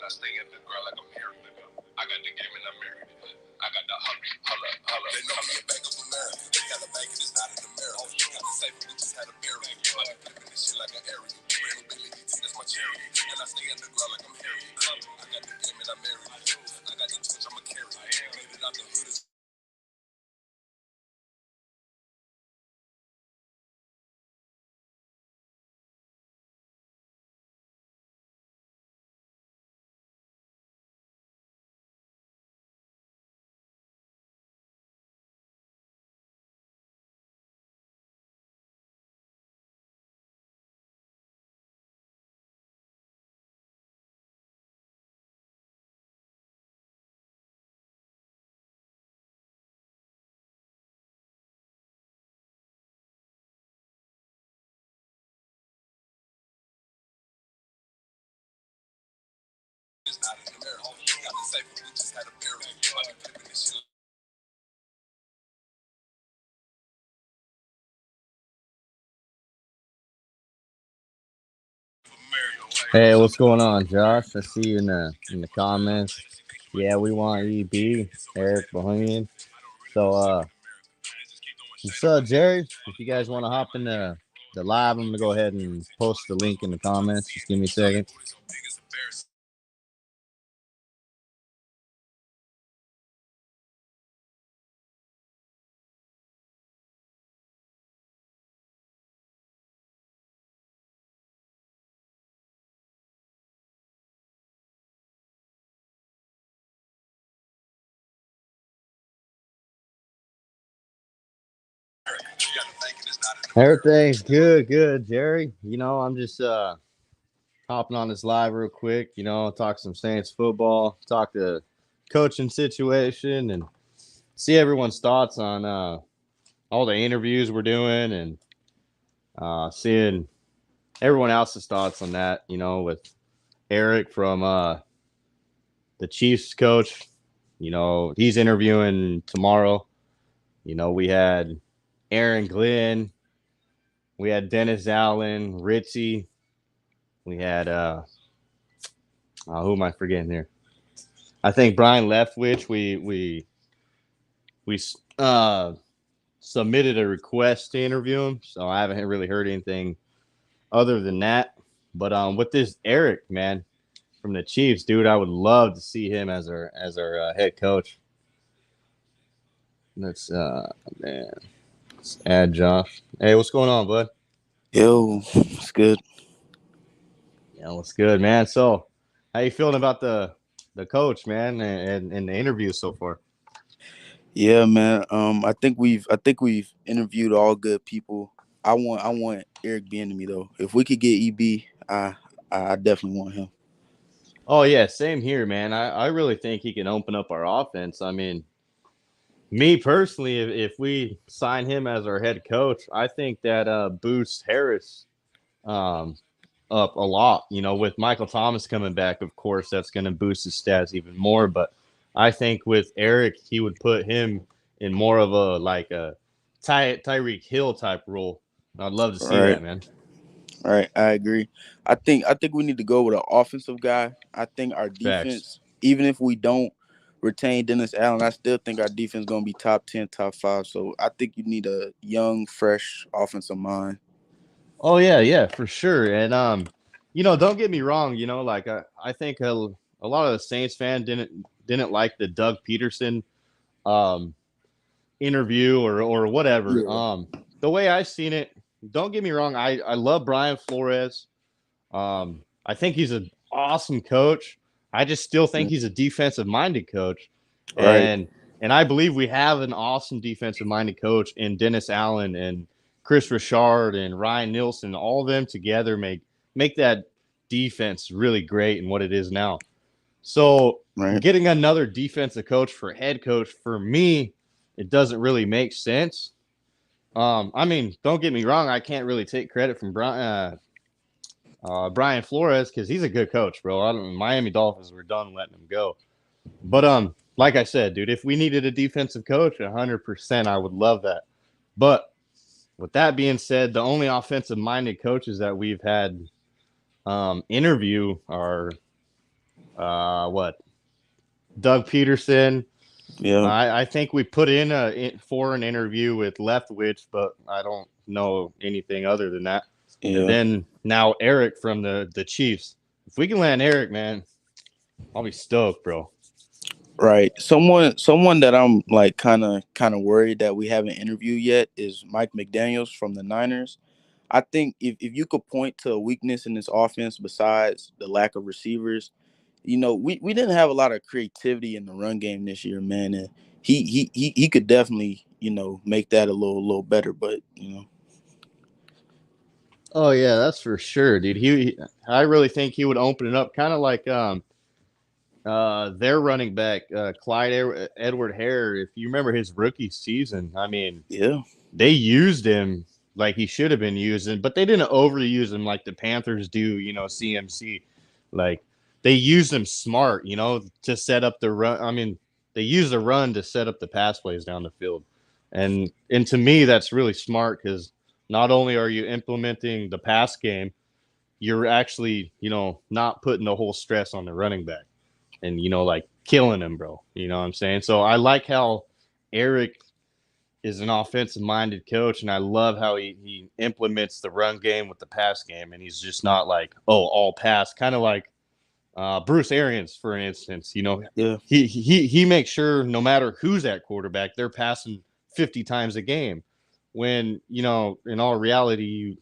I stay in the girl like I'm married. I got the game and I'm married. I got the holla. They know me a bank of America. They got a bank and it's not in America. Got the safe, we just had a burial. I be flipping this shit like an area. Brand Billy DT, that's my cherry. And I stay in the girl like I'm Harry. I got the game and I'm married. I got the twitch, I'm a carry. Made it out the hood. It's not in America. Got the safe, we just had a burial. I be flipping this shit. Hey, what's going on, Josh? I see you in the comments. Yeah, we want EB, Eric Bohemian. So what's up, Jerry? If you guys want to hop in the live, I'm gonna go ahead and post the link in the comments. Just give me a second. Everything's good, good, Jerry. I'm just hopping on this live real quick. Talk some Saints football, talk the coaching situation, and see everyone's thoughts on all the interviews we're doing, and seeing everyone else's thoughts on that. With Eric from the Chiefs coach, he's interviewing tomorrow. We had Aaron Glenn, we had Dennis Allen, Ritzy, we had who am I forgetting here? I think Brian Leftwich. We submitted a request to interview him, so I haven't really heard anything other than that. But with this Eric man from the Chiefs, dude, I would love to see him as our head coach. Let's man, let's add Josh. Hey, what's going on, bud? Yo, it's good. Yeah, what's good, man? So, how you feeling about the coach, man, and the interview so far? Yeah, man. I think we've interviewed all good people. I want Eric being to me though. If we could get EB, I definitely want him. Oh yeah, same here, man. I really think he can open up our offense. I mean, me personally, if we sign him as our head coach, I think that boosts Harris um, up a lot. With Michael Thomas coming back, of course, that's going to boost his stats even more. But I think with Eric, he would put him in more of a like a Tyreek Hill type role. I'd love to All see right, that, man. all right. I agree. I think we need to go with an offensive guy. I think our Facts. defense, even if we don't retain Dennis Allen, I still think our defense gonna be top 10, top five. So I think you need a young, fresh offensive mind. Oh yeah, yeah, for sure. And don't get me wrong. Like I think a lot of the Saints fan didn't like the Doug Peterson um interview or whatever. Yeah. The way I seen it, don't get me wrong. I love Brian Flores. I think he's an awesome coach. I just still think he's a defensive minded coach, Right. and I believe we have an awesome defensive minded coach in Dennis Allen and Chris Richard and Ryan Nielsen. All of them together make that defense really great and what it is now. So Right. getting another defensive coach for head coach for me, it doesn't really make sense. I mean, don't get me wrong. I can't really take credit from Brian Flores because he's a good coach, bro. Miami Dolphins were done letting him go. But like I said, dude, if we needed a defensive coach, 100%, I would love that. But with that being said, the only offensive minded coaches that we've had interview are What? Doug Peterson. Yeah, I think we put for an interview with Leftwich, but I don't know anything other than that. And yeah. then now Eric from the Chiefs. If we can land Eric, man, I'll be stoked, bro. Right. Someone that I'm like kind of worried that we haven't interviewed yet is Mike McDaniels from the Niners. I think if you could point to a weakness in this offense besides the lack of receivers, we didn't have a lot of creativity in the run game this year, man. And he could definitely, make that a little better. But Oh yeah, that's for sure, dude. I really think he would open it up, kind of like their running back, Edward Hare. If you remember his rookie season, I mean, yeah, they used him like he should have been using, but they didn't overuse him like the Panthers do, CMC. Like they used him smart, to set up the run. I mean, they use the run to set up the pass plays down the field. And to me, that's really smart because not only are you implementing the pass game, you're actually, not putting the whole stress on the running back and, like killing him, bro. You know what I'm saying? So I like how Eric is an offensive minded coach, and I love how he implements the run game with the pass game, and he's just not like, oh, all pass, kind of like Bruce Arians, for instance. yeah, He makes sure no matter who's at quarterback, they're passing 50 times a game. When in all reality,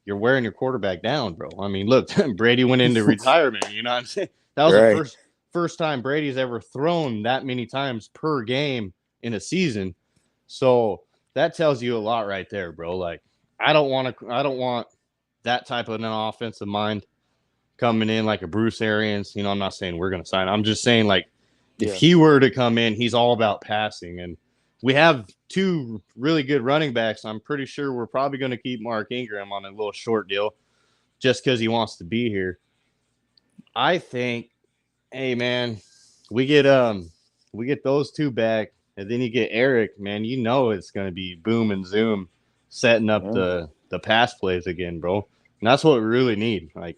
you're wearing your quarterback down, bro. I mean, look, Brady went into retirement. You know what I'm saying? That was the right. first time Brady's ever thrown that many times per game in a season. So that tells you a lot right there, bro. Like I don't want that type of an offensive mind coming in like a Bruce Arians. I'm not saying we're gonna sign. I'm just saying like if Yeah, he were to come in, he's all about passing. And we have two really good running backs. I'm pretty sure we're probably going to keep Mark Ingram on a little short deal just because he wants to be here. I think, hey man, we get those two back, and then you get Eric, man. It's going to be boom and zoom, setting up yeah, the pass plays again, bro. And that's what we really need. Like,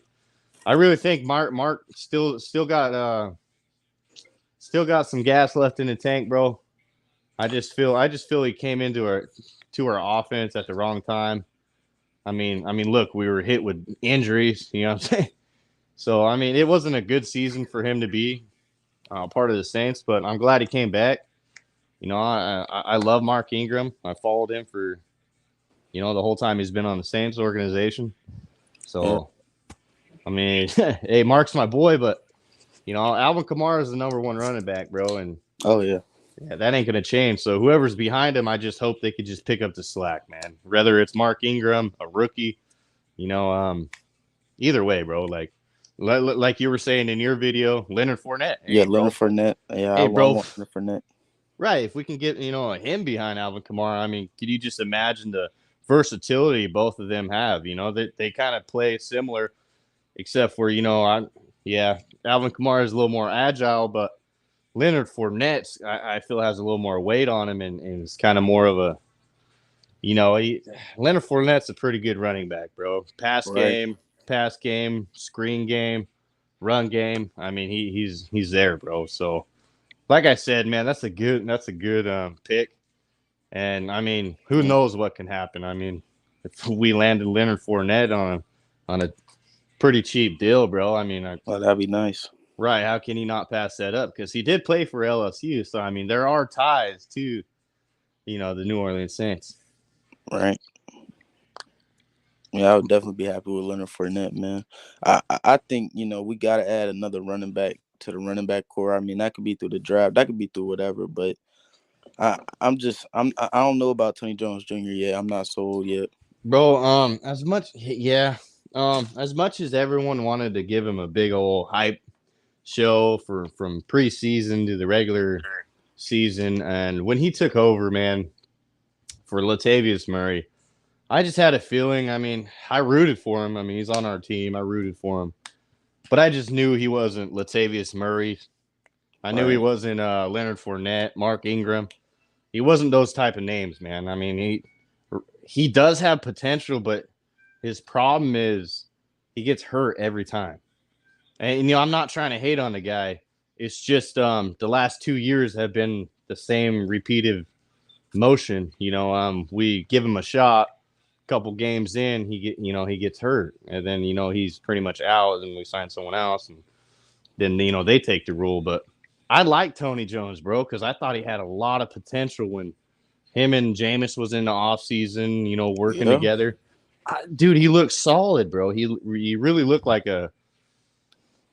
I really think Mark still got some gas left in the tank, bro. I just feel he came into our offense at the wrong time. I mean, look, we were hit with injuries. You know what I'm saying? So I mean, it wasn't a good season for him to be part of the Saints, but I'm glad he came back. I love Mark Ingram. I followed him for the whole time he's been on the Saints organization. yeah. So I mean, hey, Mark's my boy, but Alvin Kamara is the number one running back, bro, and Oh yeah, yeah, that ain't gonna change. So whoever's behind him, I just hope they could just pick up the slack, man. Whether it's Mark Ingram, a rookie, you know, um, either way, bro. Like you were saying in your video, Leonard Fournette. yeah. Hey, Leonard bro. Fournette. Yeah, I Hey, bro. want Leonard Fournette. Right. If we can get him behind Alvin Kamara, I mean, could you just imagine the versatility both of them have? They kind of play similar, except for Alvin Kamara is a little more agile, but Leonard Fournette, I feel, has a little more weight on him, and it's kind of more of a, Leonard Fournette's a pretty good running back, bro. Right. Pass game, screen game, run game. I mean, he's there, bro. So, like I said, man, that's a good pick. And I mean, who Yeah. knows what can happen? I mean, if we landed Leonard Fournette on a pretty cheap deal, bro. I mean, Oh, that'd be nice. right. How can he not pass that up? Because he did play for LSU. So, I mean, there are ties to, the New Orleans Saints. Right. Yeah, I would definitely be happy with Leonard Fournette, man. I think we got to add another running back to the running back core. I mean, that could be through the draft, that could be through whatever. But I don't know about Tony Jones Jr. yet. I'm not sold yet. Bro, as much as everyone wanted to give him a big old hype show from preseason to the regular season, and when he took over, man, for Latavius Murray, I just had a feeling. I mean, I rooted for him. I mean, he's on our team. I rooted for him, but I just knew he wasn't Latavius Murray. I knew he Right. wasn't Leonard Fournette, Mark Ingram. He wasn't those type of names, man. I mean, he does have potential, but his problem is he gets hurt every time. And I'm not trying to hate on the guy. It's just the last 2 years have been the same repeated motion. We give him a shot. Couple games in, he gets hurt, and then he's pretty much out, and we sign someone else, and then they take the rule. But I like Tony Jones, bro, because I thought he had a lot of potential when him and Jameis was in the offseason, working together. Dude, he looked solid, bro. He really looked like kind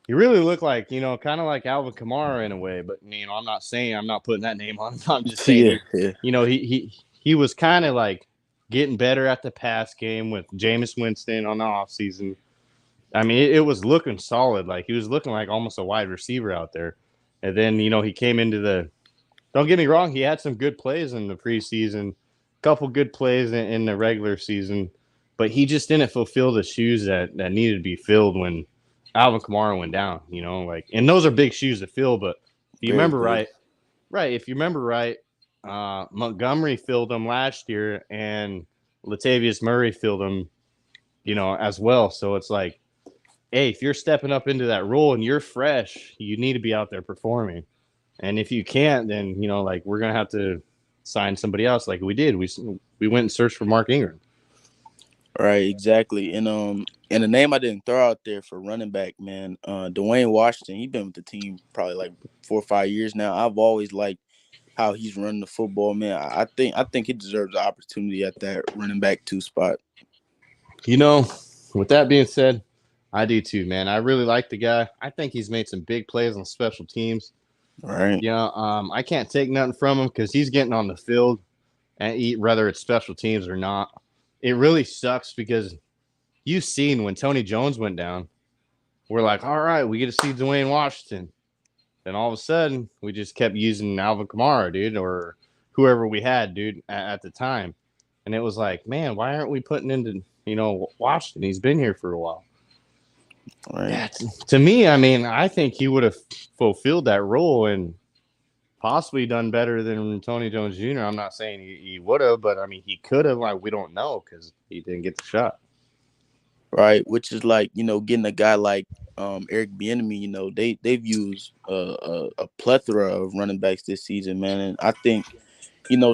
of like Alvin Kamara in a way. But I'm not putting that name on him. I'm just saying, he was kind of like getting better at the pass game with Jameis Winston on the offseason. I mean, it was looking solid. Like, he was looking like almost a wide receiver out there. And then, he came into don't get me wrong, he had some good plays in the preseason, a couple good plays in the regular season, but he just didn't fulfill the shoes that needed to be filled when Alvin Kamara went down, and those are big shoes to fill. But if you remember right, Montgomery filled them last year, and Latavius Murray filled them, as well. So it's like, hey, if you're stepping up into that role and you're fresh, you need to be out there performing. And if you can't, then we're gonna have to sign somebody else, like we did. We went and searched for Mark Ingram. Right, exactly. And the name I didn't throw out there for running back, man, Dwayne Washington. He's been with the team probably like 4 or 5 years now. I've always liked how he's running the football, man. I think he deserves the opportunity at that running back 2 spot. With that being said, I do too, man. I really like the guy. I think he's made some big plays on special teams. Right. I can't take nothing from him because he's getting on the field, and whether it's special teams or not. It really sucks because you've seen when Tony Jones went down, we're like, all right, we get to see Dwayne Washington. Then all of a sudden, we just kept using Alvin Kamara, dude, or whoever we had, dude, at the time. And it was like, man, why aren't we putting into, Washington? He's been here for a while. Right. Yeah, to me, I mean, I think he would have fulfilled that role and possibly done better than Tony Jones Jr. I'm not saying he would have, but I mean, he could have. Like, we don't know because he didn't get the shot. Right, which is like, getting a guy like Eric Bieniemy. They've used a plethora of running backs this season, man. And I think,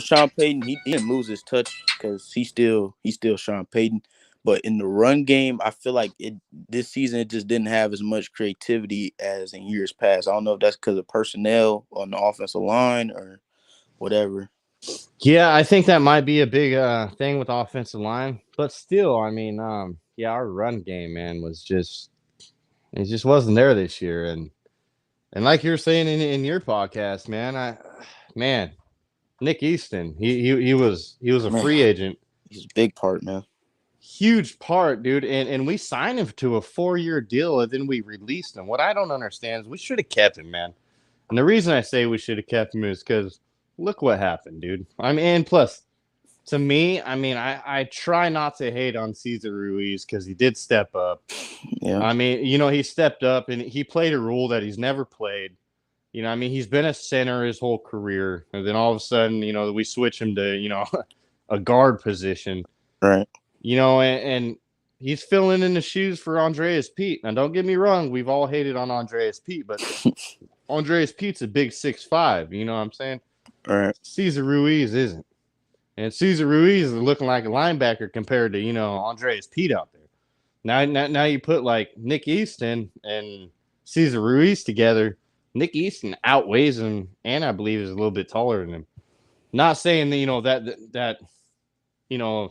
Sean Payton, he didn't lose his touch because he's still Sean Payton. But in the run game, I feel like this season it just didn't have as much creativity as in years past. I don't know if that's because of personnel on the offensive line or whatever. Yeah, I think that might be a big thing with offensive line. But still, I mean, our run game, man, it just wasn't there this year. And like you're saying in your podcast, man, Nick Easton, he was a free agent. He's a big part, man. Huge part, dude. And we signed him to a 4-year deal, and then we released him. What I don't understand is we should have kept him, man. And the reason I say we should have kept him is because look what happened, dude. I mean, and plus, to me, I mean, I try not to hate on Cesar Ruiz because he did step up. Yeah. I mean, he stepped up and he played a role that he's never played. I mean, he's been a center his whole career. And then all of a sudden, we switch him to, a guard position. Right. And he's filling in the shoes for Andreas Pete. Now, don't get me wrong. We've all hated on Andreas Pete, but Andreas Pete's a big 6'5". You know what I'm saying? All right. Cesar Ruiz isn't. And Cesar Ruiz is looking like a linebacker compared to, Andreas Pete out there. Now you put like Nick Easton and Cesar Ruiz together. Nick Easton outweighs him and I believe is a little bit taller than him. Not saying that, that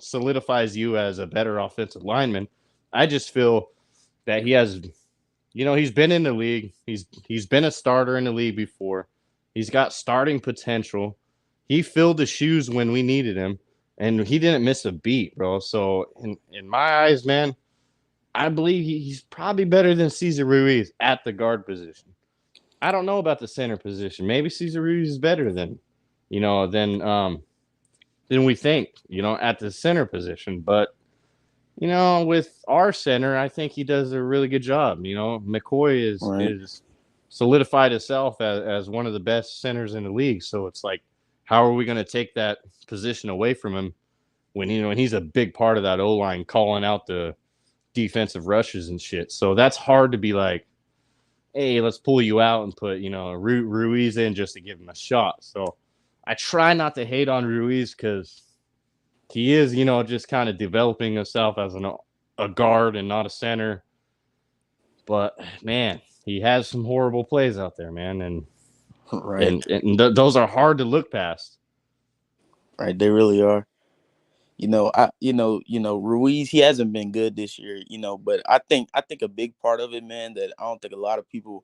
solidifies you as a better offensive lineman. I just feel that he has, he's been in the league. He's been a starter in the league before. He's got starting potential. He filled the shoes when we needed him, and he didn't miss a beat, bro. So in my eyes, man, I believe he's probably better than Cesar Ruiz at the guard position. I don't know about the center position. Maybe Cesar Ruiz is better than we think, at the center position. But, with our center, I think he does a really good job. McCoy is solidified himself as one of the best centers in the league. So it's like, how are we going to take that position away from him when he's a big part of that O-line calling out the defensive rushes and shit? So that's hard to be like, hey, let's pull you out and put, Ruiz in just to give him a shot. So I try not to hate on Ruiz because he is, just kind of developing himself as a guard and not a center. But man, he has some horrible plays out there, man, and Right. those are hard to look past. Right. They really are. Ruiz, he hasn't been good this year, but I think a big part of it, man, that I don't think a lot of people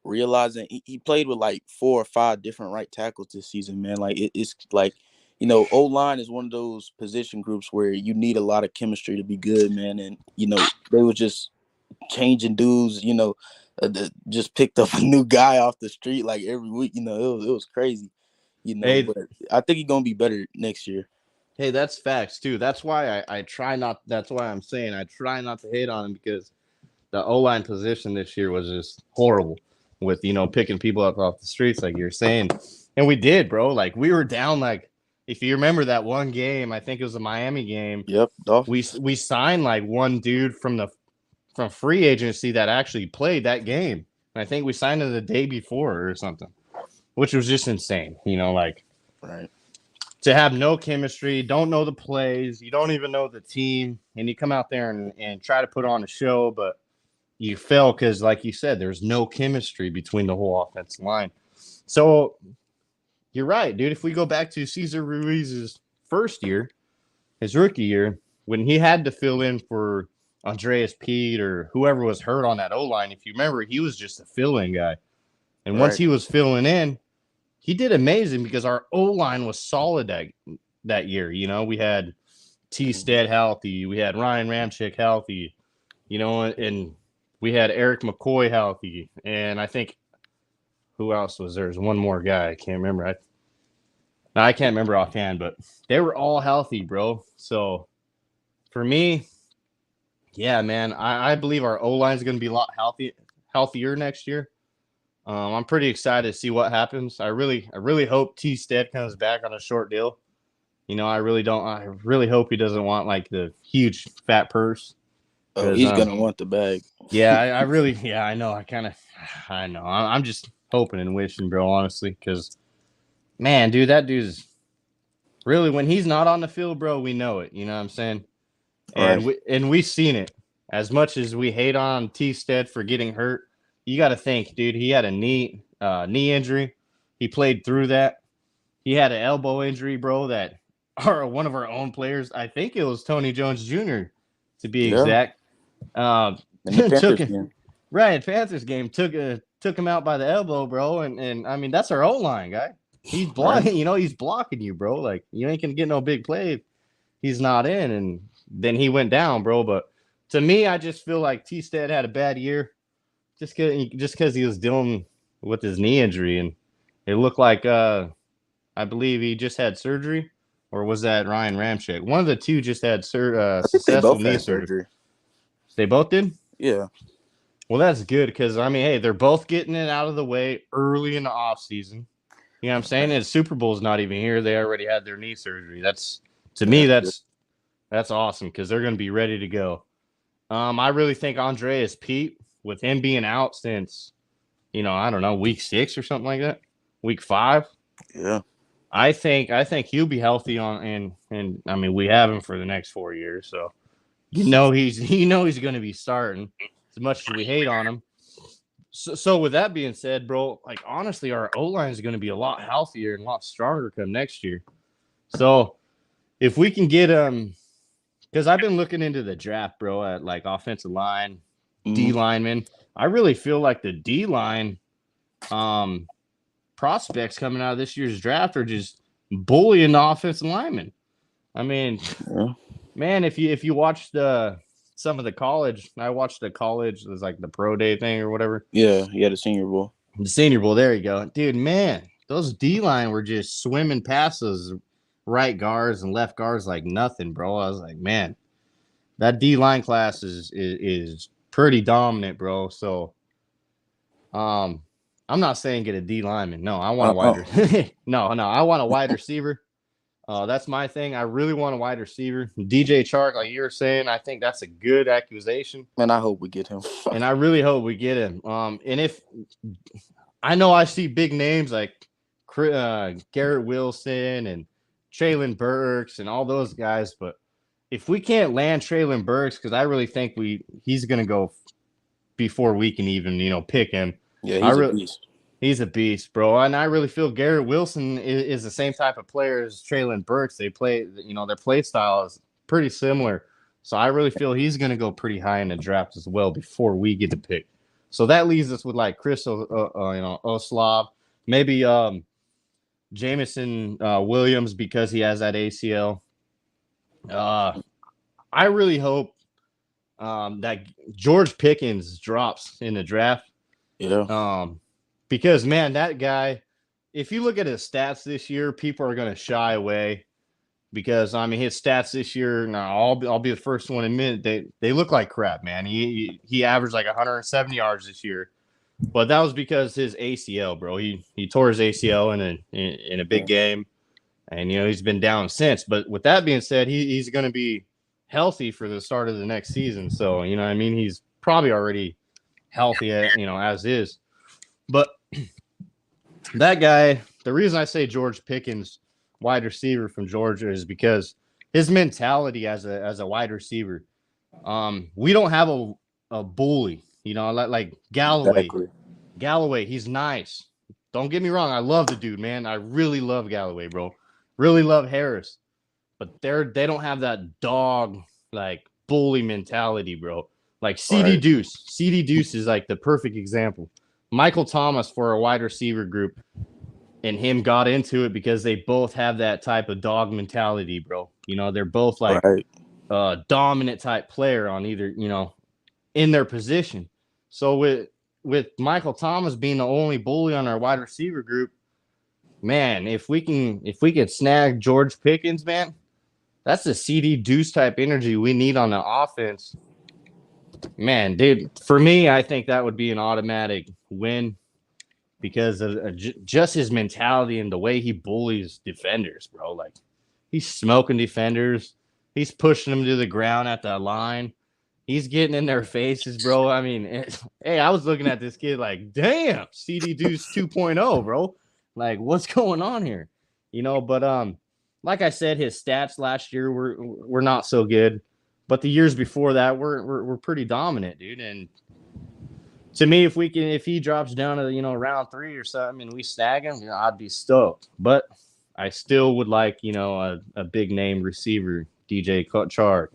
realizing he played with like 4 or 5 different right tackles this season, man. Like it's like, O-line is one of those position groups where you need a lot of chemistry to be good, man. And, they were just changing dudes, just picked up a new guy off the street like every week, it was crazy, Hey, but I think he's going to be better next year. hey, that's facts too. That's why I try not. That's why I'm saying I try not to hate on him because the O line position this year was just horrible with picking people up off the streets like you're saying, and we did, bro. Like we were down. Like if you remember that one game, I think it was the Miami game. Yep, we signed like one dude from free agency that actually played that game. And I think we signed him the day before or something, which was just insane. Like right. to have no chemistry, don't know the plays, you don't even know the team, and you come out there and try to put on a show, but you fail because, like you said, there's no chemistry between the whole offensive line. So you're right, dude. If we go back to Cesar Ruiz's first year, his rookie year, when he had to fill in for Andreas Pete or whoever was hurt on that O-line, if you remember, he was just a fill-in guy. And once he was filling in, he did amazing because our O-line was solid that year. We had T. Stead healthy. We had Ryan Ramczyk healthy, and we had Eric McCoy healthy. And I think who else was there? There's one more guy. I can't remember. I can't remember offhand, but they were all healthy, bro. So for me, yeah, man, I believe our O-line is going to be a lot healthier next year. I'm pretty excited to see what happens. I really hope T. Stead comes back on a short deal. I really hope he doesn't want like the huge fat purse. Oh, he's gonna want the bag. Yeah, I know. I know. I'm just hoping and wishing, bro, honestly, because man, dude, that dude's really when he's not on the field, bro, we know it. You know what I'm saying? And we've seen it. As much as we hate on T. Stead for getting hurt, you got to think, dude. He had a knee injury. He played through that. He had an elbow injury, bro. That one of our own players. I think it was Tony Jones Jr. to be exact. In the Panthers game. Right, Panthers game took him out by the elbow, bro. And I mean that's our O-line guy. He's blocking. He's blocking you, bro. Like you ain't gonna get no big play. He's not in, and then he went down, bro. But to me, I just feel like T. Stead had a bad year. Just because he was dealing with his knee injury, and it looked like I believe he just had surgery, or was that Ryan Ramczyk? One of the two just had successful knee surgery. They both did? Yeah. Well, that's good because I mean, hey, they're both getting it out of the way early in the off season. You know what I'm saying? And Super Bowl's not even here. They already had their knee surgery. That's awesome because they're going to be ready to go. I really think Andreas Pete, with him being out since, I don't know, week 6 or something like that, week 5. Yeah, I think he'll be healthy and I mean we have him for the next 4 years, so he's going to be starting as much as we hate on him. So with that being said, bro, like honestly, our O-line is going to be a lot healthier and a lot stronger come next year. So if we can get because I've been looking into the draft, bro, at like offensive line, D linemen. I really feel like the D line prospects coming out of this year's draft are just bullying the offensive linemen. I mean, man, if you watch some of the college, I watched the college, it was like the pro day thing or whatever. Yeah, the Senior Bowl. The Senior Bowl, there you go. Dude, man, those D line were just swimming past those right guards and left guards like nothing, bro. I was like, man, that D line class is pretty dominant, bro. So, I'm not saying get a D lineman. No, I want a wide. No, I want a wide receiver. That's my thing. I really want a wide receiver. DJ Chark, like you were saying, I think that's a good accusation, Man, I hope we get him. and I really hope we get him. And if I know I see big names like Garrett Wilson and Traylon Burks and all those guys, but if we can't land Traylon Burks, because I really think he's going to go before we can even pick him. Yeah, he's a beast. He's a beast, bro. And I really feel Garrett Wilson is the same type of player as Traylon Burks. They play, their play style is pretty similar. So I really feel he's going to go pretty high in the draft as well before we get to pick. So that leaves us with like Chris, Oslav, maybe Jameson Williams because he has that ACL. I really hope that George Pickens drops in the draft. Yeah. Because man, that guy, if you look at his stats this year, people are going to shy away because his stats this year. Now I'll be the first one to admit they look like crap, man. He averaged like 170 yards this year, but that was because his ACL, bro. He tore his ACL in a big game, and he's been down since. But with that being said, he's going to be healthy for the start of the next season. So he's probably already healthy, as is. But that guy, the reason I say George Pickens, wide receiver from Georgia, is because his mentality as a wide receiver. We don't have a bully, like Galloway. Exactly. Galloway, he's nice. Don't get me wrong, I love the dude, man. I really love Galloway, bro. Really love Harris, but they don't have that dog like bully mentality, bro. Like CD Deuce. CD Deuce is like the perfect example. Michael Thomas for a wide receiver group and him got into it because they both have that type of dog mentality, bro. They're both like dominant type player on either, in their position. So with Michael Thomas being the only bully on our wide receiver group, man, if we can snag George Pickens, man, that's the CD Deuce type energy we need on the offense. Man, dude, for me, I think that would be an automatic win because of just his mentality and the way he bullies defenders, bro. Like, he's smoking defenders. He's pushing them to the ground at the line. He's getting in their faces, bro. Hey, I was looking at this kid like, damn, CD Deuce 2.0, bro. Like, what's going on here? But like I said, his stats last year were not so good. But the years before that, we're pretty dominant, dude. And to me, if he drops down to round 3 or something, and we snag him, I'd be stoked. But I still would like a big name receiver, DJ Chark,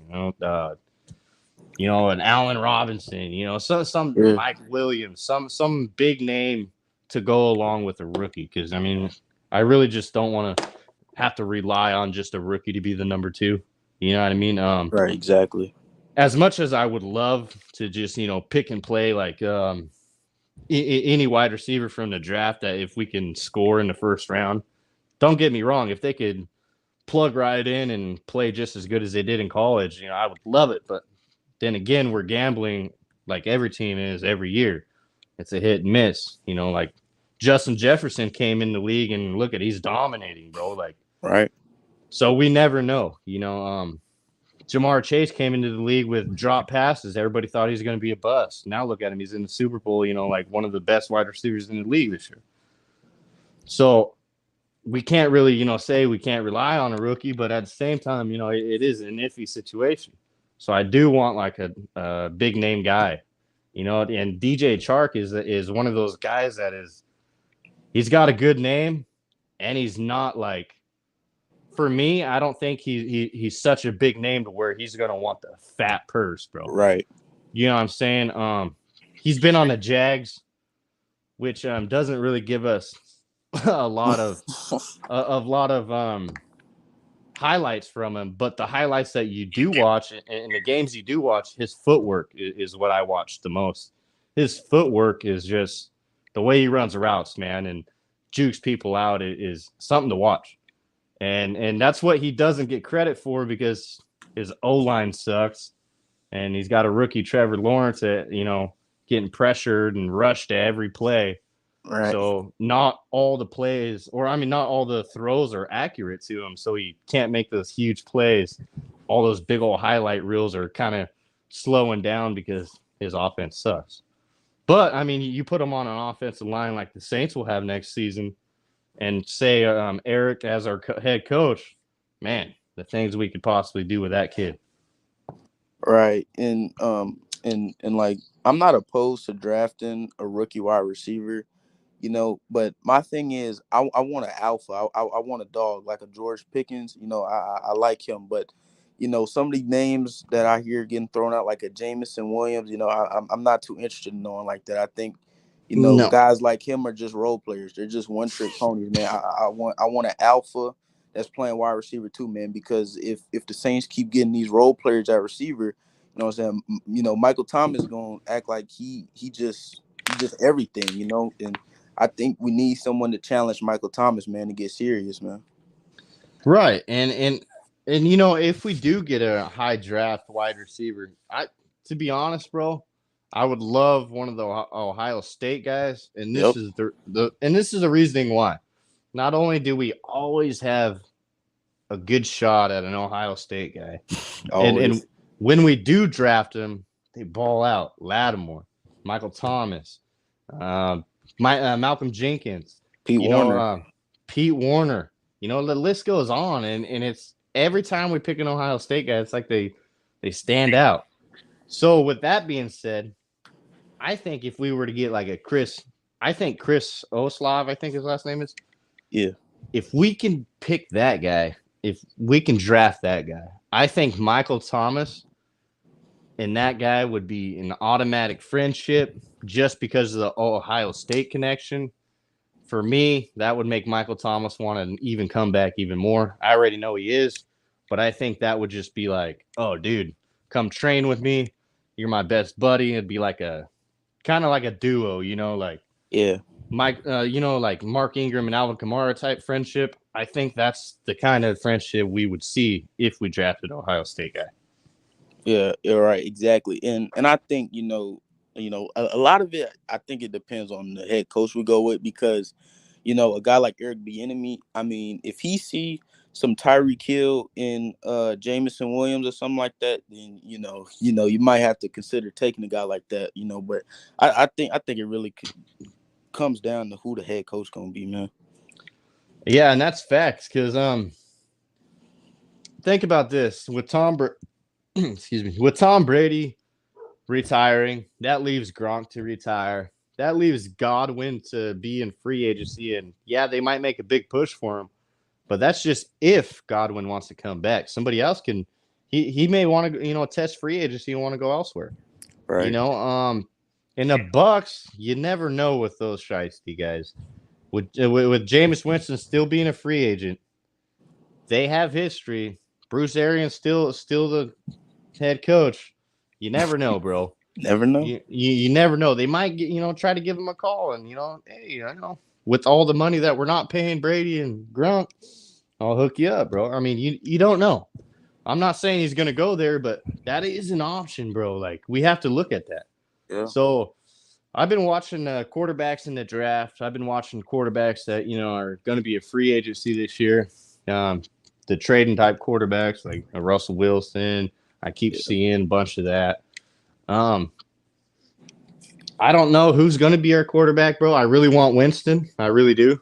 an Allen Robinson, some Mike Williams, some big name to go along with a rookie. Because I really just don't want to have to rely on just a rookie to be the number 2. You know what I mean? Right, exactly. As much as I would love to just, pick and play like any wide receiver from the draft that if we can score in the first round, don't get me wrong. If they could plug right in and play just as good as they did in college, I would love it. But then again, we're gambling like every team is every year. It's a hit and miss. Like Justin Jefferson came in the league and look at, he's dominating, bro. Like, right. So we never know, Jamar Chase came into the league with drop passes. Everybody thought he was going to be a bust. Now look at him. He's in the Super Bowl, like one of the best wide receivers in the league this year. So we can't really, say we can't rely on a rookie, but at the same time, it is an iffy situation. So I do want like a big name guy, and DJ Chark is one of those guys that he's got a good name and he's not like, for me, I don't think he's such a big name to where he's going to want the fat purse, bro. Right. You know what I'm saying? He's been on the Jags, which doesn't really give us a lot of highlights from him. But the highlights that you do watch and the games you do watch, his footwork is what I watch the most. His footwork is just the way he runs routes, man, and jukes people out is something to watch. And that's what he doesn't get credit for because his O-line sucks. And he's got a rookie, Trevor Lawrence, that, getting pressured and rushed to every play. Right. So not all the plays, or I mean, not all the throws are accurate to him. So he can't make those huge plays. All those big old highlight reels are kind of slowing down because his offense sucks. But I mean, you put him on an offensive line like the Saints will have next season, and say Eric as our head coach, man, the things we could possibly do with that kid. Right. And like I'm not opposed to drafting a rookie wide receiver, but my thing is I want an alpha. I want a dog like a George Pickens. I like him, but some of the names that I hear getting thrown out like a Jamison Williams, I'm not too interested in knowing like that. I think No. guys like him are just role players. They're just one trick ponies, man. I want an alpha that's playing wide receiver too, man. Because if the Saints keep getting these role players at receiver, what I'm saying, Michael Thomas gonna act like he just everything, and I think we need someone to challenge Michael Thomas, man, to get serious, man. Right. And if we do get a high draft wide receiver, to be honest, bro, I would love one of the Ohio State guys, and this Yep. is this is the reasoning why. Not only do we always have a good shot at an Ohio State guy, and Always. when we do draft him, they ball out. Lattimore, Michael Thomas, Malcolm Jenkins, Pete Warner. Pete Warner. The list goes on, and it's every time we pick an Ohio State guy, it's like they stand out. So with that being said, I think if we were to get like Chris Oslav, I think his last name is. Yeah. If we can pick that guy, if we can draft that guy, I think Michael Thomas and that guy would be an automatic friendship just because of the Ohio State connection. For me, that would make Michael Thomas want to even come back even more. I already know he is, but I think that would just be like, oh, dude, come train with me. You're my best buddy. It'd be like kind of like a duo, like Yeah. Mike, like Mark Ingram and Alvin Kamara type friendship. I think that's the kind of friendship we would see if we drafted Ohio State guy. Yeah, you're right, exactly. And I think, a lot of it, I think it depends on the head coach we go with because, a guy like Eric Bieniemy, I mean, if he see some Tyreek Hill in Jamison Williams or something like that, then you might have to consider taking a guy like that, but I think it really comes down to who the head coach gonna be, man. Yeah, and that's facts because think about this with excuse me, with Tom Brady retiring, that leaves Gronk to retire. That leaves Godwin to be in free agency, and yeah, they might make a big push for him, but that's just if Godwin wants to come back. Somebody else can. He may want to test free agency and want to go elsewhere. Right. In the Bucks, you never know with those shiesty guys. With Jameis Winston still being a free agent, they have history. Bruce Arians still the head coach. You never know, bro. Never know. You never know. They might try to give him a call and hey, with all the money that we're not paying Brady and Gronk, I'll hook you up, bro. I mean, you don't know. I'm not saying he's gonna go there, but that is an option, bro. Like we have to look at that. Yeah. So I've been watching quarterbacks in the draft. I've been watching quarterbacks that are going to be a free agency this year. The trading type quarterbacks like Russell Wilson. I keep seeing a bunch of that. I don't know who's going to be our quarterback, bro. I really want Winston. I really do.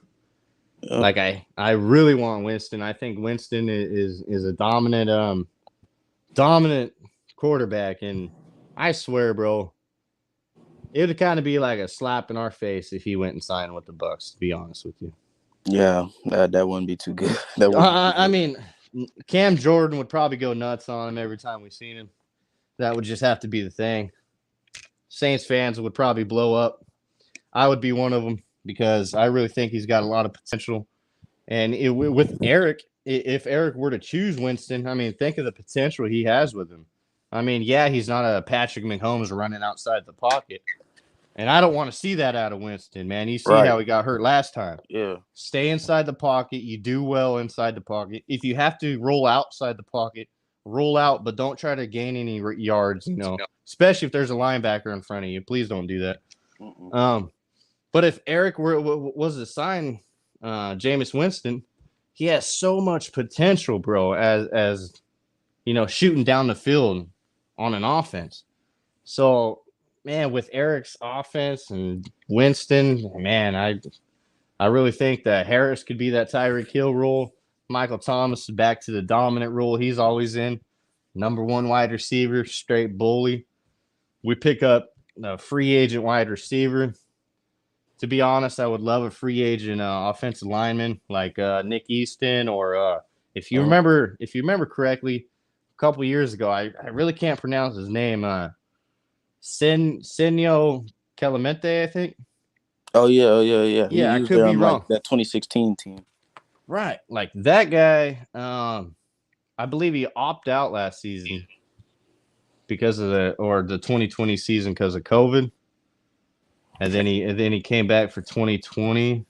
Yeah. Like I really want Winston. I think Winston is a dominant quarterback, and I swear, bro, it would kind of be like a slap in our face if he went and signed with the Bucks. To be honest with you. Yeah, that wouldn't be too good. I mean, Cam Jordan would probably go nuts on him every time we've seen him. That would just have to be the thing. Saints fans would probably blow up. I would be one of them because I really think he's got a lot of potential. And with Eric, if Eric were to choose Winston, I mean, think of the potential he has with him. I mean, yeah, he's not a Patrick Mahomes running outside the pocket. And I don't want to see that out of Winston, man. You see how he got hurt last time. Yeah. Stay inside the pocket. You do well inside the pocket. If you have to roll outside the pocket, roll out, but don't try to gain any yards, especially if there's a linebacker in front of you. Please don't do that. But if Eric was to sign Jameis Winston, he has so much potential, bro, as shooting down the field on an offense. So, man, with Eric's offense and Winston, man, I really think that Harris could be that Tyreek Hill role. Michael Thomas is back to the dominant role he's always in. Number one wide receiver, straight bully. We pick up a free agent wide receiver. To be honest, I would love a free agent offensive lineman like Nick Easton, or if you remember correctly, a couple years ago, I really can't pronounce his name. Senio Clemente, I think. Oh yeah. Yeah, He I was could there be on like wrong. that 2016 team. Right, like that guy. I believe he opted out last season because of the 2020 season because of COVID, and then he came back for 2020,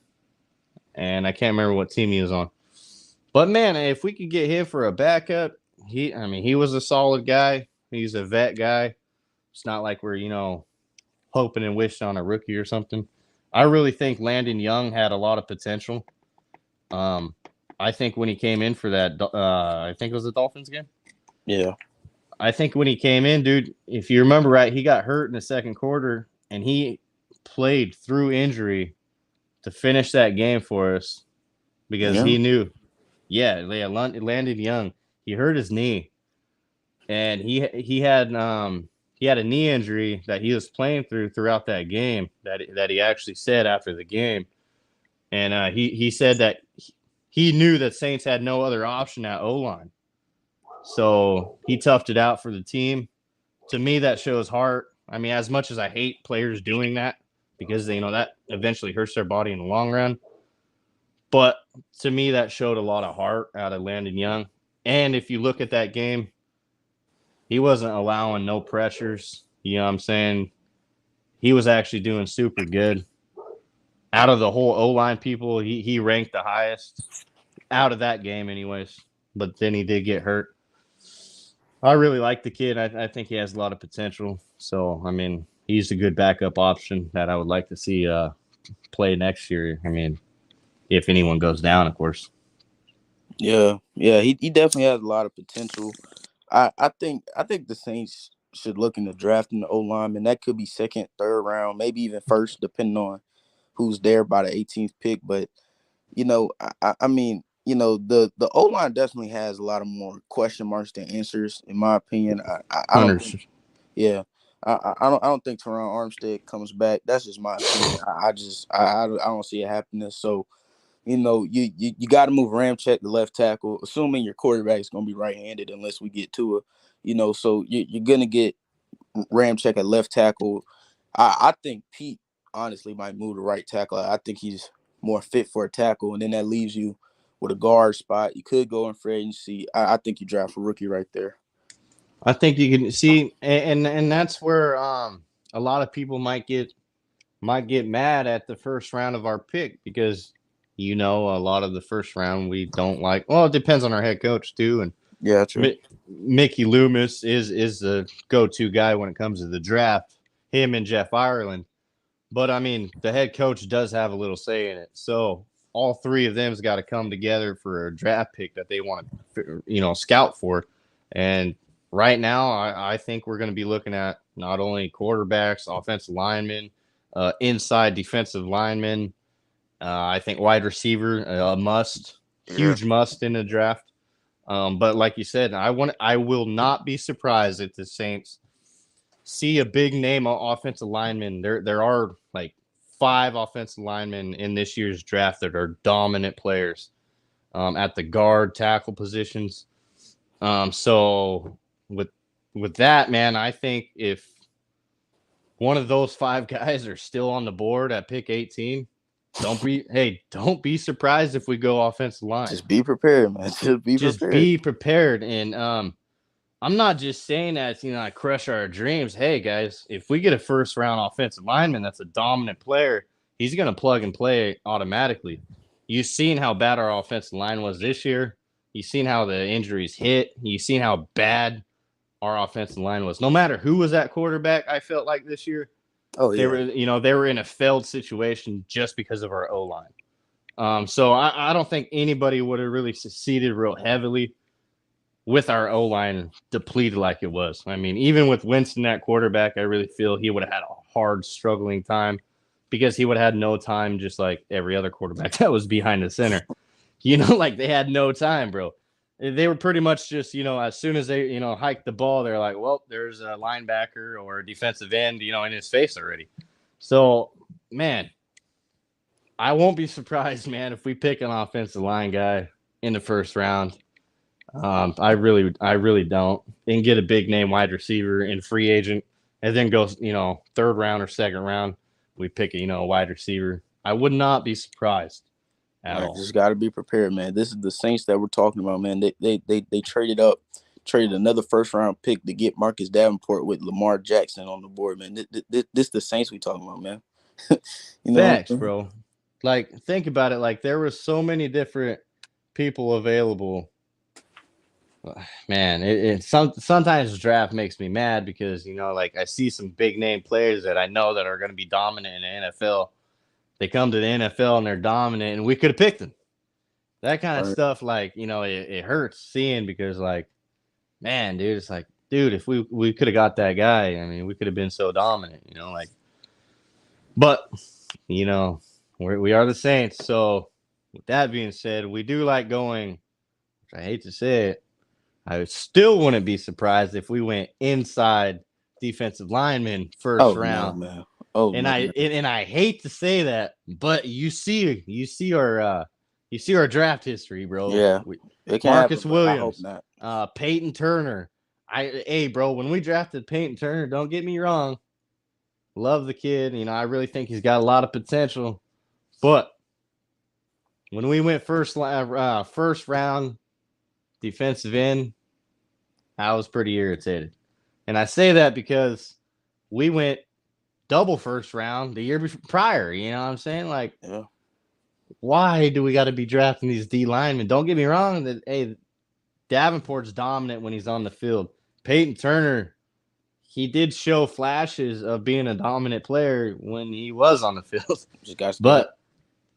and I can't remember what team he was on. But man, if we could get him for a backup, he was a solid guy. He's a vet guy. It's not like we're hoping and wishing on a rookie or something. I really think Landon Young had a lot of potential. I think when he came in for that, I think it was the Dolphins game. Yeah. I think when he came in, dude, if you remember right, he got hurt in the second quarter, and he played through injury to finish that game for us because he knew. Yeah, Landon Young. He hurt his knee, and he had a knee injury that he was playing throughout that game that he actually said after the game, and he said that he knew that Saints had no other option at O-line, so he toughed it out for the team. To me, that shows heart. I mean, as much as I hate players doing that because that eventually hurts their body in the long run, but to me, that showed a lot of heart out of Landon Young. And if you look at that game, he wasn't allowing no pressures. You know what I'm saying? He was actually doing super good. Out of the whole O-line people, he ranked the highest out of that game anyways. But then he did get hurt. I really like the kid. I think he has a lot of potential. So, I mean, he's a good backup option that I would like to see play next year. I mean, if anyone goes down, of course. Yeah. He definitely has a lot of potential. I think the Saints should look into drafting the O lineman. That could be second, third round, maybe even first, depending on who's there by the 18th pick. But I mean, the O line definitely has a lot of more question marks than answers, in my opinion. I don't think, yeah. I don't think Teron Armstead comes back. That's just my opinion. I don't see it happening. So you got to move Ramczyk to left tackle, assuming your quarterback is going to be right-handed, unless we get to it. So you're going to get Ramczyk at left tackle. I think Pete honestly might move to right tackle. I think he's more fit for a tackle, and then that leaves you with a guard spot. You could go in free agency. I think you draft a rookie right there. I think you can see, and that's where a lot of people might get mad at the first round of our pick because a lot of the first round we don't like. Well, it depends on our head coach too, and yeah, true. Mickey Loomis is the go-to guy when it comes to the draft. Him and Jeff Ireland, but I mean the head coach does have a little say in it. So all three of them's got to come together for a draft pick that they want to scout for, and right now I think we're going to be looking at not only quarterbacks, offensive linemen, inside defensive linemen. I think wide receiver a must, huge must in the draft. But like you said, I will not be surprised if the Saints see a big name offensive lineman. There are like 5 offensive linemen in this year's draft that are dominant players at the guard tackle positions. So with that, man, I think if one of those 5 guys are still on the board at pick 18, don't be surprised if we go offensive line. Just be prepared, man. Just be prepared. And I'm not just saying that, I crush our dreams. Hey, guys, if we get a first-round offensive lineman that's a dominant player, he's going to plug and play automatically. You've seen how bad our offensive line was this year. You've seen how the injuries hit. You've seen how bad our offensive line was. No matter who was at quarterback, I felt like this year, Oh They yeah. were in a failed situation just because of our O-line. So I don't think anybody would have really succeeded real heavily with our O-line depleted like it was. I mean, even with Winston at quarterback, I really feel he would have had a hard, struggling time because he would have had no time, just like every other quarterback that was behind the center. Like they had no time, bro. They were pretty much just, as soon as they, hiked the ball, they're like, well, there's a linebacker or a defensive end, in his face already. So, man, I won't be surprised, man, if we pick an offensive line guy in the first round. I really don't. And get a big name wide receiver and free agent, and then go, third round or second round, we pick a wide receiver. I would not be surprised at all. Just got to be prepared, man. This is the Saints that we're talking about, man. They traded another first round pick to get Marcus Davenport with Lamar Jackson on the board, man. This the Saints we talking about, man. Facts, bro. Like, think about it. Like, there were so many different people available. Man, sometimes draft makes me mad because, like, I see some big name players that I know that are going to be dominant in the NFL. They come to the NFL and they're dominant, and we could have picked them. That kind of stuff, like, it hurts seeing because, like, man, dude, it's like, dude, if we could have got that guy, I mean, we could have been so dominant, like. But, we are the Saints. So, with that being said, we do like going, which I hate to say it, I still wouldn't be surprised if we went inside defensive lineman first round. No, man. And I hate to say that, but you see our draft history, bro. Yeah, Marcus happen, Williams, I hope not. Payton Turner. Bro, when we drafted Payton Turner, don't get me wrong, love the kid. I really think he's got a lot of potential, but when we went first round defensive end, I was pretty irritated. And I say that because we went double first round the year prior. You know what I'm saying? Like, yeah. Why do we got to be drafting these D linemen? Don't get me wrong. That Davenport's dominant when he's on the field. Payton Turner, he did show flashes of being a dominant player when he was on the field.